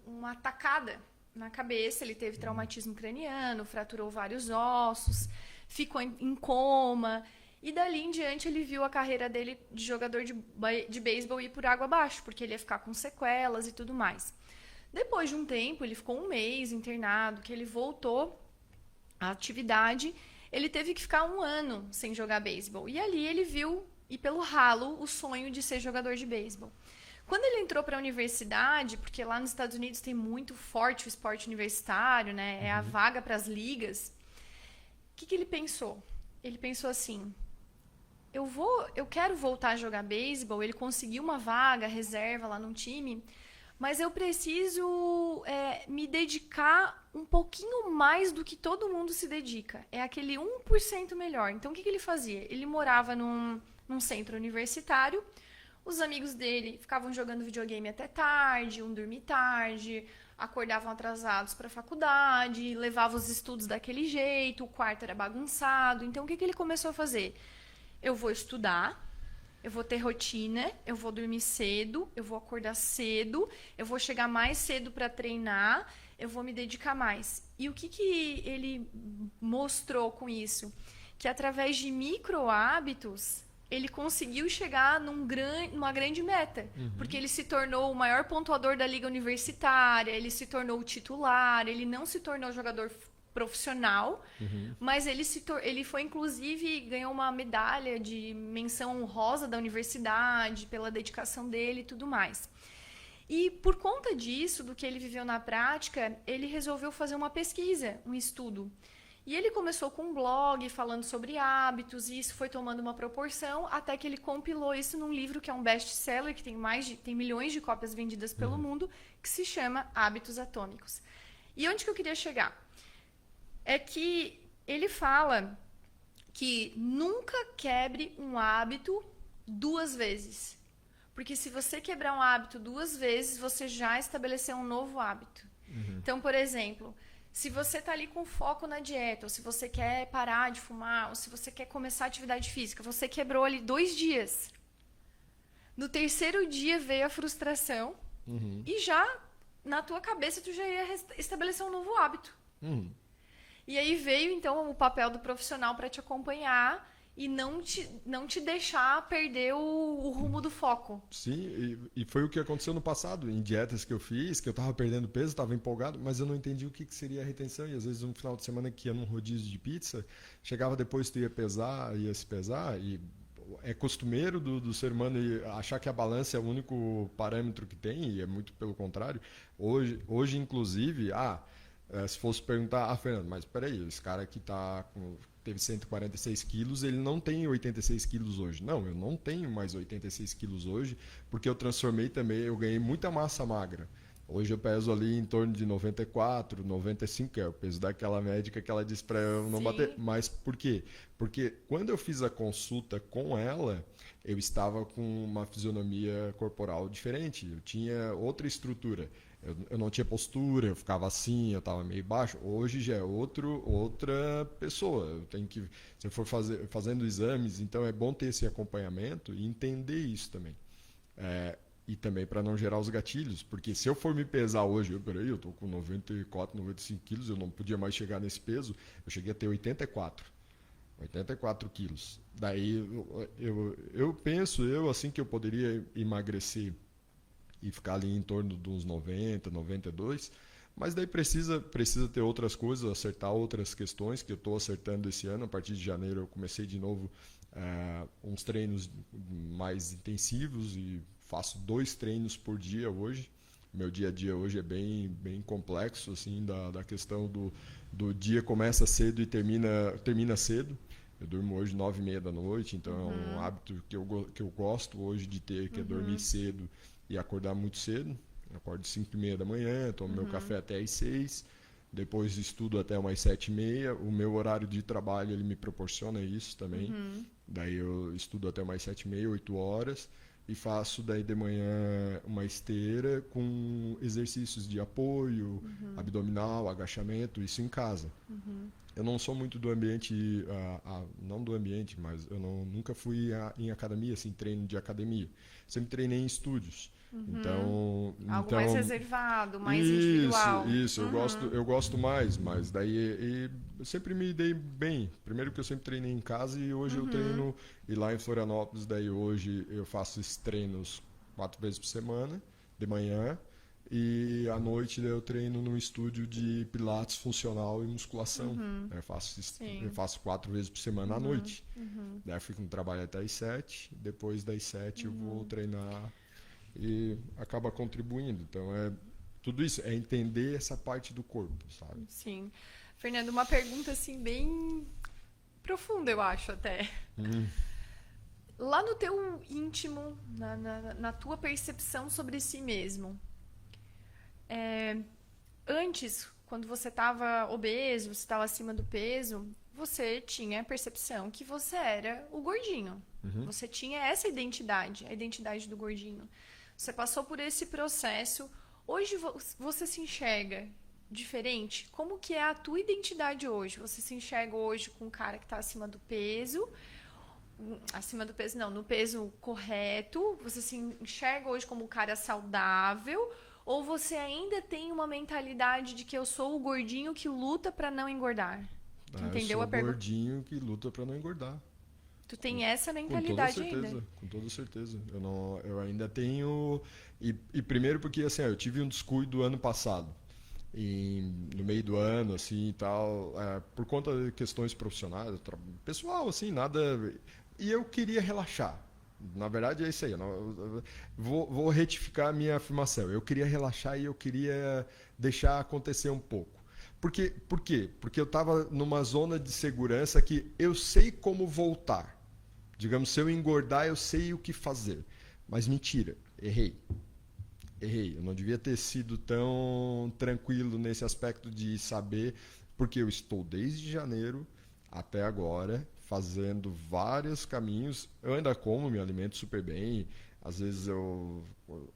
Speaker 1: uma tacada na cabeça, ele teve traumatismo craniano, fraturou vários ossos, ficou em coma. E dali em diante ele viu a carreira dele de jogador de beisebol ir por água abaixo, porque ele ia ficar com sequelas e tudo mais. Depois de um tempo, ele ficou um mês internado, que ele voltou à atividade, ele teve que ficar 1 ano sem jogar beisebol. E ali ele viu, e pelo ralo, o sonho de ser jogador de beisebol. Quando ele entrou para a universidade, porque lá nos Estados Unidos tem muito forte o esporte universitário, né? É a vaga para as ligas. O que ele pensou? Ele pensou assim: eu quero voltar a jogar beisebol. Ele conseguiu uma vaga, reserva lá num time, mas eu preciso me dedicar um pouquinho mais do que todo mundo se dedica. É aquele 1% melhor. Então, o que ele fazia? Ele morava num centro universitário. Os amigos dele ficavam jogando videogame até tarde, iam dormir tarde, acordavam atrasados para a faculdade, levavam os estudos daquele jeito, o quarto era bagunçado. Então, o que ele começou a fazer? Eu vou estudar, eu vou ter rotina, eu vou dormir cedo, eu vou acordar cedo, eu vou chegar mais cedo para treinar, eu vou me dedicar mais. E o que ele mostrou com isso? Que através de micro hábitos, ele conseguiu chegar numa grande meta. Porque ele se tornou o maior pontuador da liga universitária, ele se tornou o titular, ele não se tornou jogador profissional, mas ele foi, inclusive, ganhou uma medalha de menção honrosa da universidade pela dedicação dele e tudo mais. E por conta disso, do que ele viveu na prática, ele resolveu fazer uma pesquisa, um estudo. E ele começou com um blog falando sobre hábitos, e isso foi tomando uma proporção até que ele compilou isso num livro que é um best-seller, que tem milhões de cópias vendidas pelo mundo, que se chama Hábitos Atômicos. E onde que eu queria chegar? É que ele fala que nunca quebre um hábito 2 vezes. Porque se você quebrar um hábito 2 vezes, você já estabeleceu um novo hábito. Então, por exemplo, se você está ali com foco na dieta, ou se você quer parar de fumar, ou se você quer começar atividade física, você quebrou ali 2 dias. No 3º dia veio a frustração e já, na tua cabeça, tu já ia estabelecer um novo hábito. E aí veio, então, o papel do profissional para te acompanhar e não te deixar perder o rumo do foco.
Speaker 2: Sim, e foi o que aconteceu no passado, em dietas que eu fiz, que eu estava perdendo peso, estava empolgado, mas eu não entendi o que seria a retenção. E às vezes no final de semana que ia num rodízio de pizza, chegava depois, tu ia se pesar, e é costumeiro do ser humano achar que a balança é o único parâmetro que tem, e é muito pelo contrário. Hoje inclusive, se fosse perguntar, Fernando, mas peraí, esse cara que teve 146 quilos, ele não tem 86 quilos hoje. Não, eu não tenho mais 86 quilos hoje, porque eu transformei também, eu ganhei muita massa magra. Hoje eu peso ali em torno de 94, 95, que é o peso daquela médica que ela disse para eu não bater. Mas por quê? Porque quando eu fiz a consulta com ela, eu estava com uma fisionomia corporal diferente, eu tinha outra estrutura. Eu não tinha postura, eu ficava assim, eu estava meio baixo. Hoje já é outra pessoa. Eu tenho que, se eu for fazendo exames, então é bom ter esse acompanhamento e entender isso também. E também para não gerar os gatilhos, porque se eu for me pesar hoje, eu estou com 94, 95 quilos, eu não podia mais chegar nesse peso, eu cheguei a ter 84 quilos. Daí eu penso, assim que eu poderia emagrecer e ficar ali em torno de uns 90, 92. Mas daí precisa ter outras coisas, acertar outras questões que eu estou acertando esse ano. A partir de janeiro eu comecei de novo uns treinos mais intensivos e faço 2 treinos por dia hoje. Meu dia a dia hoje é bem complexo, assim, da questão do dia começa cedo e termina cedo. Eu durmo hoje 9h30 da noite, então é um hábito que eu gosto hoje de ter, que é dormir cedo e acordar muito cedo. Eu acordo 5h30 da manhã, tomo meu café até às 6h, depois estudo até umas 7h30. O meu horário de trabalho ele me proporciona isso também. Daí eu estudo até umas 7h30, 8h, e faço daí de manhã uma esteira com exercícios de apoio, abdominal, agachamento, isso em casa. Eu não sou muito do ambiente, não do ambiente, mas eu nunca fui em academia, assim, treino de academia. Sempre treinei em estúdios.
Speaker 1: Algo mais reservado, mais individual.
Speaker 2: Isso, eu gosto mais, mas daí eu sempre me dei bem. Primeiro que eu sempre treinei em casa e hoje eu treino, e lá em Florianópolis, daí hoje eu faço esses treinos 4 vezes por semana, de manhã, e à noite eu treino num estúdio de pilates funcional e musculação. Eu faço 4 vezes por semana à noite. Daí eu fico no trabalho até às 7h, depois das 7h eu vou treinar e acaba contribuindo. Então, tudo isso é entender essa parte do corpo, sabe?
Speaker 1: Sim. Fernando, uma pergunta assim bem profunda, eu acho até. Lá no teu íntimo, na tua percepção sobre si mesmo, antes, quando você estava obeso, você estava acima do peso, você tinha a percepção que você era o gordinho. Você tinha essa identidade, a identidade do gordinho. Você passou por esse processo. Hoje você se enxerga diferente? Como que é a tua identidade hoje? Você se enxerga hoje com um cara que está acima do peso não, no peso correto? Você se enxerga hoje como um cara saudável? Ou você ainda tem uma mentalidade de que eu sou o gordinho que luta para não engordar? Entendeu a pergunta?
Speaker 2: Eu sou o gordinho que luta para não engordar.
Speaker 1: Tu tem essa mentalidade ainda?
Speaker 2: Com toda certeza. Eu ainda tenho... E primeiro porque, assim, eu tive um descuido ano passado. No meio do ano, assim, e tal, por conta de questões profissionais, pessoal, assim, nada... E eu queria relaxar. Na verdade, é isso aí. Vou retificar a minha afirmação. Eu queria relaxar e eu queria deixar acontecer um pouco. Por quê? Porque eu estava numa zona de segurança que eu sei como voltar. Digamos, se eu engordar, eu sei o que fazer. Mas mentira, errei. Eu não devia ter sido tão tranquilo nesse aspecto de saber, porque eu estou desde janeiro até agora fazendo vários caminhos. Eu ainda me alimento super bem. Às vezes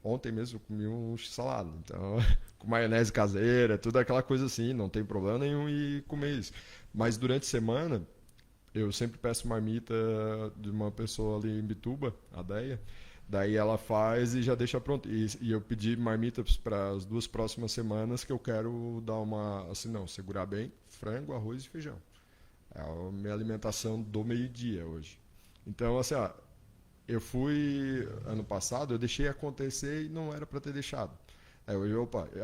Speaker 2: ontem mesmo eu comi um salada, então com maionese caseira, tudo aquela coisa assim, não tem problema nenhum em comer isso. Mas durante a semana eu sempre peço marmita de uma pessoa ali em Bituba, a Deia. Daí ela faz e já deixa pronto. E eu pedi marmitas para as 2 próximas semanas que eu quero dar segurar bem, frango, arroz e feijão. É a minha alimentação do meio-dia hoje. Então, assim, eu fui, ano passado, eu deixei acontecer e não era para ter deixado.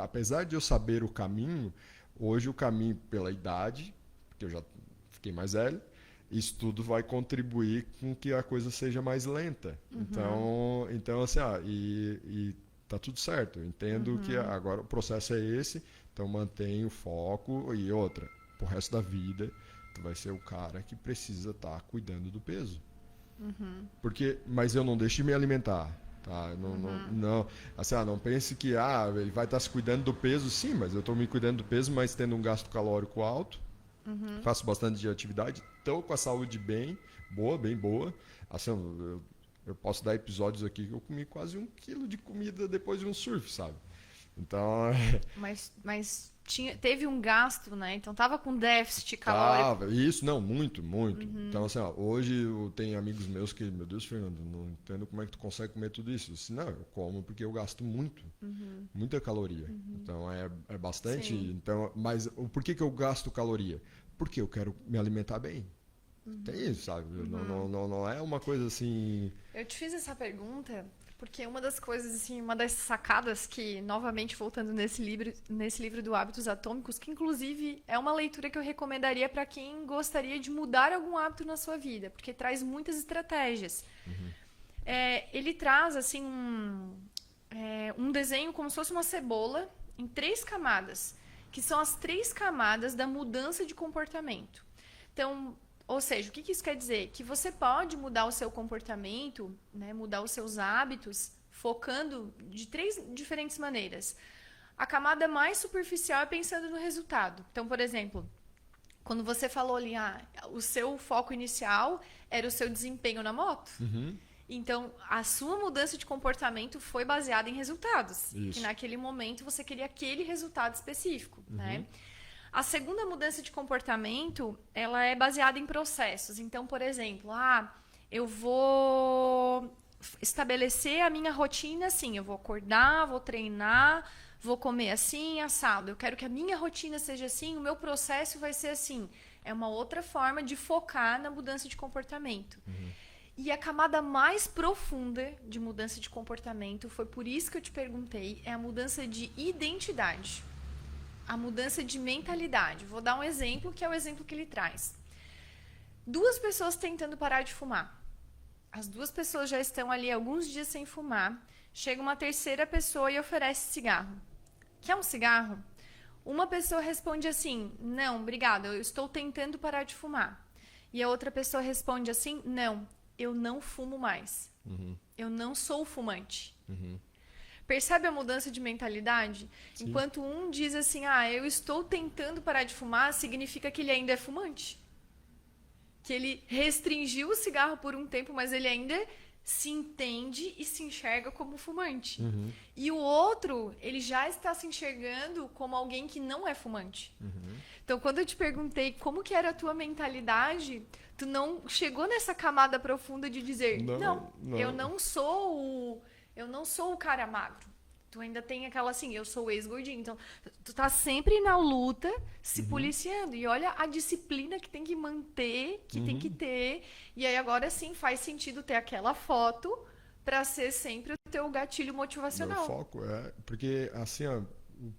Speaker 2: Apesar de eu saber o caminho, hoje o caminho pela idade, porque eu já fiquei mais velho, isso tudo vai contribuir com que a coisa seja mais lenta. Então assim, e tá tudo certo. Eu entendo que agora o processo é esse, então mantém o foco e outra. Pro resto da vida, tu vai ser o cara que precisa estar cuidando do peso. Mas eu não deixo de me alimentar. Tá? Não, assim, não pense que ele vai estar se cuidando do peso. Sim, mas eu estou me cuidando do peso, mas tendo um gasto calórico alto. Faço bastante de atividade, estou com a saúde bem boa. Assim, eu posso dar episódios aqui que eu comi quase 1 quilo de comida depois de um surf, sabe? Então...
Speaker 1: Mas teve um gasto, né? Então tava com déficit calórico.
Speaker 2: Isso, não, muito. Então, assim, hoje eu tenho amigos meus que, meu Deus, Fernando, não entendo como é que tu consegue comer tudo isso. Eu disse, não, eu como porque eu gasto muita caloria. Então, é bastante.
Speaker 1: Sim.
Speaker 2: Então, mas por que eu gasto caloria? Porque eu quero me alimentar bem. Tem isso, sabe? Não é uma coisa assim...
Speaker 1: Eu te fiz essa pergunta porque uma das coisas, assim, uma das sacadas que, novamente, voltando nesse livro do Hábitos Atômicos, que inclusive é uma leitura que eu recomendaria para quem gostaria de mudar algum hábito na sua vida, porque traz muitas estratégias. Ele traz, assim, um desenho como se fosse uma cebola em 3 camadas, que são as 3 camadas da mudança de comportamento. Então, ou seja, o que isso quer dizer? Que você pode mudar o seu comportamento, né, mudar os seus hábitos, focando de 3 diferentes maneiras. A camada mais superficial é pensando no resultado. Então, por exemplo, quando você falou ali, o seu foco inicial era o seu desempenho na moto. Então, a sua mudança de comportamento foi baseada em resultados.
Speaker 2: Isso.
Speaker 1: Que naquele momento você queria aquele resultado específico, né? A segunda mudança de comportamento, ela é baseada em processos. Então, por exemplo, eu vou estabelecer a minha rotina assim. Eu vou acordar, vou treinar, vou comer assim, assado. Eu quero que a minha rotina seja assim, o meu processo vai ser assim. É uma outra forma de focar na mudança de comportamento. E a camada mais profunda de mudança de comportamento, foi por isso que eu te perguntei, é a mudança de identidade. A mudança de mentalidade. Vou dar um exemplo, que é o exemplo que ele traz. 2 pessoas tentando parar de fumar. As 2 pessoas já estão ali alguns dias sem fumar. Chega uma terceira pessoa e oferece cigarro. Quer um cigarro? Uma pessoa responde assim, não, obrigada, eu estou tentando parar de fumar. E a outra pessoa responde assim, não, eu não fumo mais. Eu não sou fumante. Percebe a mudança de mentalidade? Sim. Enquanto um diz assim, eu estou tentando parar de fumar, significa que ele ainda é fumante. Que ele restringiu o cigarro por um tempo, mas ele ainda se entende e se enxerga como fumante. E o outro, ele já está se enxergando como alguém que não é fumante. Então, quando eu te perguntei como que era a tua mentalidade, tu não chegou nessa camada profunda de dizer, não. eu não sou o cara magro. Tu ainda tem aquela assim, eu sou ex-gordinho. Então, tu tá sempre na luta, se policiando. E olha a disciplina que tem que manter, que tem que ter. E aí agora sim faz sentido ter aquela foto para ser sempre o teu gatilho motivacional.
Speaker 2: Meu foco porque assim,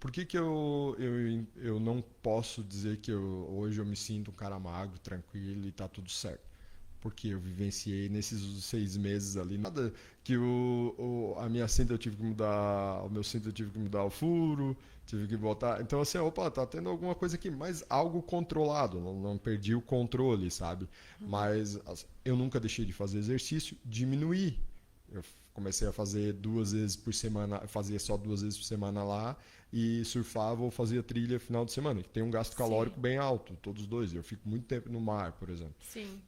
Speaker 2: por que eu não posso dizer que hoje eu me sinto um cara magro, tranquilo e tá tudo certo? Porque eu vivenciei nesses 6 meses ali, nada que a minha cinta eu tive que mudar, o meu cinto eu tive que mudar o furo, tive que botar. Então assim, tá tendo alguma coisa aqui, mas algo controlado, não perdi o controle, sabe? Mas eu nunca deixei de fazer exercício, diminuí. Eu comecei a fazer 2 vezes por semana, fazia só 2 vezes por semana lá e surfava ou fazia trilha final de semana, que tem um gasto calórico bem alto, todos os 2. Eu fico muito tempo no mar, por exemplo.
Speaker 1: Sim.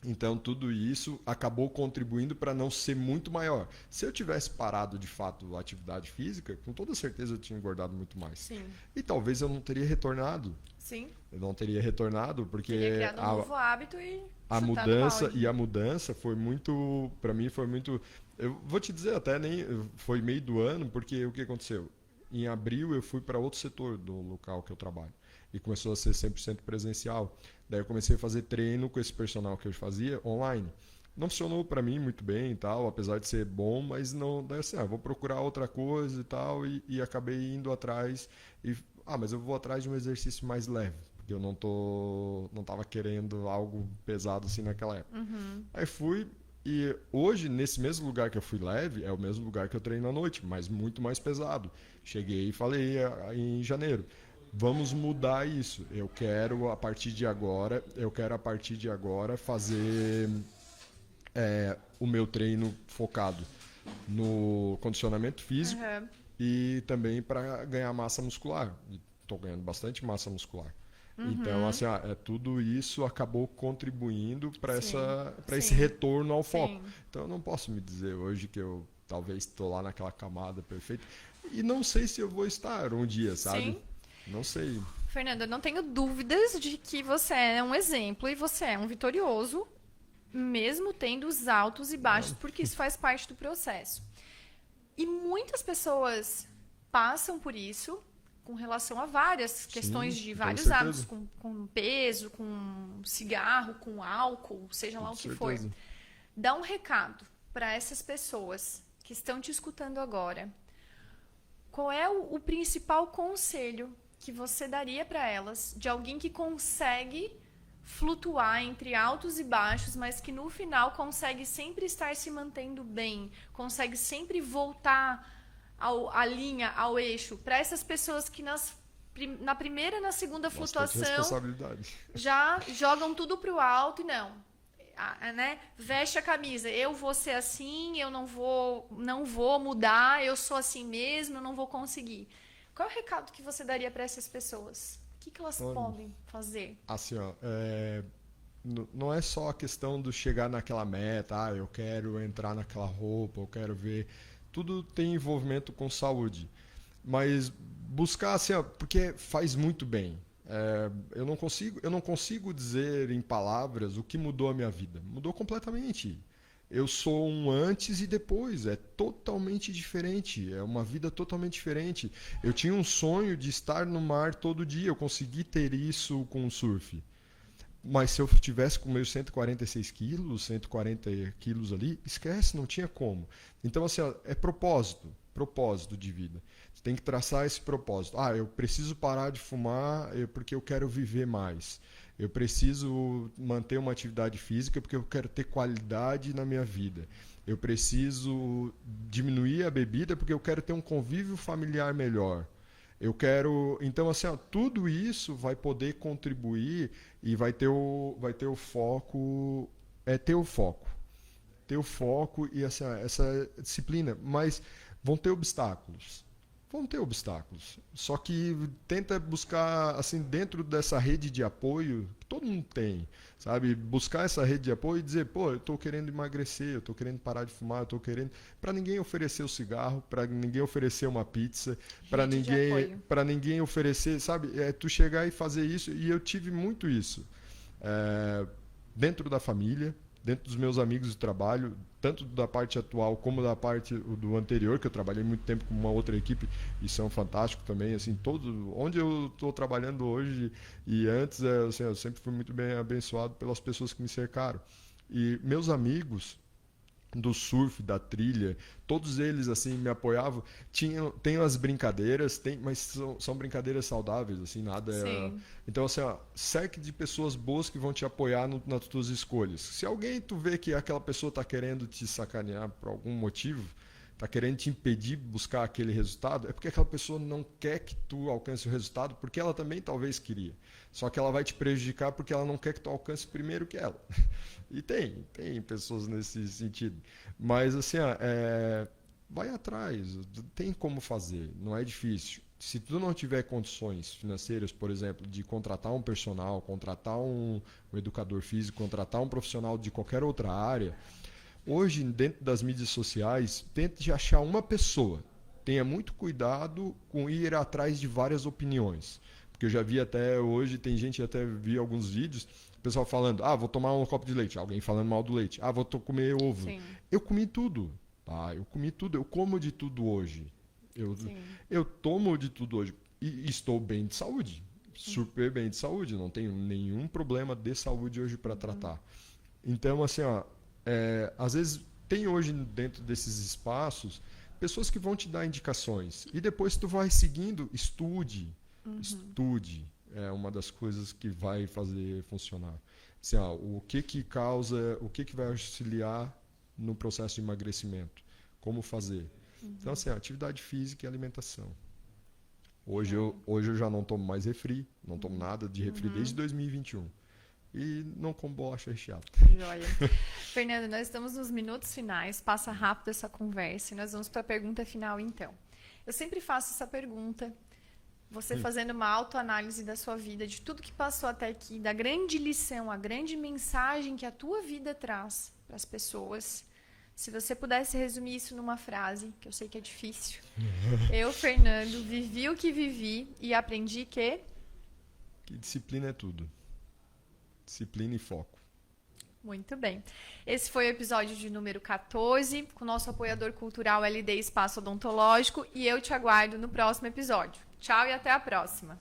Speaker 2: Então tudo isso acabou contribuindo para não ser muito maior. Se eu tivesse parado de fato a atividade física, com toda certeza eu tinha engordado muito mais.
Speaker 1: Sim.
Speaker 2: E talvez eu não teria retornado.
Speaker 1: Sim.
Speaker 2: Eu não teria retornado porque
Speaker 1: teria criado um novo hábito e
Speaker 2: a mudança foi muito, para mim foi muito, eu vou te dizer, até nem foi meio do ano, porque o que aconteceu? Em abril eu fui para outro setor do local que eu trabalho e começou a ser 100% presencial. Daí eu comecei a fazer treino com esse personal que eu fazia online. Não funcionou para mim muito bem e tal, apesar de ser bom, mas não, daí assim, vou procurar outra coisa e tal, e acabei indo atrás mas eu vou atrás de um exercício mais leve, porque eu não tava querendo algo pesado assim naquela época. Aí fui, e hoje, nesse mesmo lugar que eu fui leve, é o mesmo lugar que eu treino à noite, mas muito mais pesado. Cheguei e falei em janeiro, vamos mudar isso. Eu quero, a partir de agora fazer o meu treino focado no condicionamento físico e também para ganhar massa muscular. Estou ganhando bastante massa muscular. Então, assim, tudo isso acabou contribuindo para esse retorno ao foco. Sim. Então, eu não posso me dizer hoje que eu talvez estou lá naquela camada perfeita. E não sei se eu vou estar um dia, sabe?
Speaker 1: Sim.
Speaker 2: Não sei.
Speaker 1: Fernanda, eu não tenho dúvidas de que você é um exemplo e você é um vitorioso, mesmo tendo os altos e baixos, porque isso faz parte do processo. E muitas pessoas passam por isso com relação a várias questões de vários hábitos, com peso, com cigarro, com álcool, seja lá o que for. Dá um recado para essas pessoas que estão te escutando agora, qual é o principal conselho que você daria para elas de alguém que consegue flutuar entre altos e baixos, mas que no final consegue sempre estar se mantendo bem, consegue sempre voltar à linha, ao eixo, para essas pessoas que na primeira e na segunda flutuação já jogam tudo pro alto e né? Veste a camisa, eu vou ser assim, eu não vou mudar, eu sou assim mesmo, eu não vou conseguir. Qual é o recado que você daria para essas pessoas? O que elas podem fazer?
Speaker 2: Assim, não é só a questão do chegar naquela meta, eu quero entrar naquela roupa, eu quero ver. Tudo tem envolvimento com saúde. Mas buscar, assim, porque faz muito bem. Eu não consigo dizer em palavras o que mudou a minha vida. Mudou completamente. Eu sou um antes e depois, é totalmente diferente, é uma vida totalmente diferente. Eu tinha um sonho de estar no mar todo dia, eu consegui ter isso com o surf. Mas se eu tivesse com meus 146 quilos, 140 quilos ali, esquece, não tinha como. Então, assim, é propósito de vida. Você tem que traçar esse propósito. Eu preciso parar de fumar porque eu quero viver mais. Eu preciso manter uma atividade física porque eu quero ter qualidade na minha vida. Eu preciso diminuir a bebida porque eu quero ter um convívio familiar melhor. Então, assim, tudo isso vai poder contribuir e vai ter o foco. Ter o foco. Ter o foco e essa disciplina. Mas vão ter obstáculos. Só que tenta buscar, assim, dentro dessa rede de apoio, que todo mundo tem, sabe? Buscar essa rede de apoio e dizer, eu estou querendo emagrecer, eu estou querendo parar de fumar, eu estou querendo... Para ninguém oferecer o cigarro, para ninguém oferecer uma pizza, para ninguém oferecer, sabe? Tu chegar e fazer isso, e eu tive muito isso. Dentro da família, dentro dos meus amigos de trabalho, tanto da parte atual como da parte do anterior, que eu trabalhei muito tempo com uma outra equipe e são fantásticos também, assim, onde eu estou trabalhando hoje e antes, assim, eu sempre fui muito bem abençoado pelas pessoas que me cercaram. E meus amigos do surf, da trilha, todos eles assim me apoiavam. Tem as brincadeiras, mas são brincadeiras saudáveis, assim, nada. Então, assim, cerque de pessoas boas que vão te apoiar nas tuas escolhas. Se alguém tu vê que aquela pessoa está querendo te sacanear por algum motivo, está querendo te impedir de buscar aquele resultado, é porque aquela pessoa não quer que tu alcance o resultado, porque ela também talvez queria. Só que ela vai te prejudicar porque ela não quer que tu alcance primeiro que ela. E tem pessoas nesse sentido. Mas, assim, vai atrás, tem como fazer, não é difícil. Se tu não tiver condições financeiras, por exemplo, de contratar um personal, contratar um educador físico, contratar um profissional de qualquer outra área, hoje, dentro das mídias sociais, tente achar uma pessoa. Tenha muito cuidado com ir atrás de várias opiniões. Porque eu já vi até hoje, tem gente, até vi alguns vídeos, o pessoal falando, vou tomar um copo de leite. Alguém falando mal do leite. Vou comer ovo. Sim. Eu comi tudo. Eu como de tudo hoje. Eu tomo de tudo hoje. E estou bem de saúde. Super bem de saúde. Não tenho nenhum problema de saúde hoje para tratar. Então, assim, às vezes tem hoje dentro desses espaços pessoas que vão te dar indicações. E depois tu vai seguindo, estude. Estude. É uma das coisas que vai fazer funcionar. Assim, o que vai auxiliar no processo de emagrecimento? Como fazer? Então, assim, atividade física e alimentação. Hoje eu já não tomo mais refri, não tomo nada de refri desde 2021. E não como bolacha recheada.
Speaker 1: Joia. Fernando, nós estamos nos minutos finais, passa rápido essa conversa e nós vamos para a pergunta final, então. Eu sempre faço essa pergunta, você fazendo uma autoanálise da sua vida, de tudo que passou até aqui, da grande lição, a grande mensagem que a tua vida traz para as pessoas. Se você pudesse resumir isso numa frase, que eu sei que é difícil. Eu, Fernando, vivi o que vivi e aprendi que
Speaker 2: disciplina é tudo. Disciplina e foco.
Speaker 1: Muito bem. Esse foi o episódio de número 14, com o nosso apoiador cultural LD Espaço Odontológico, e eu te aguardo no próximo episódio. Tchau e até a próxima.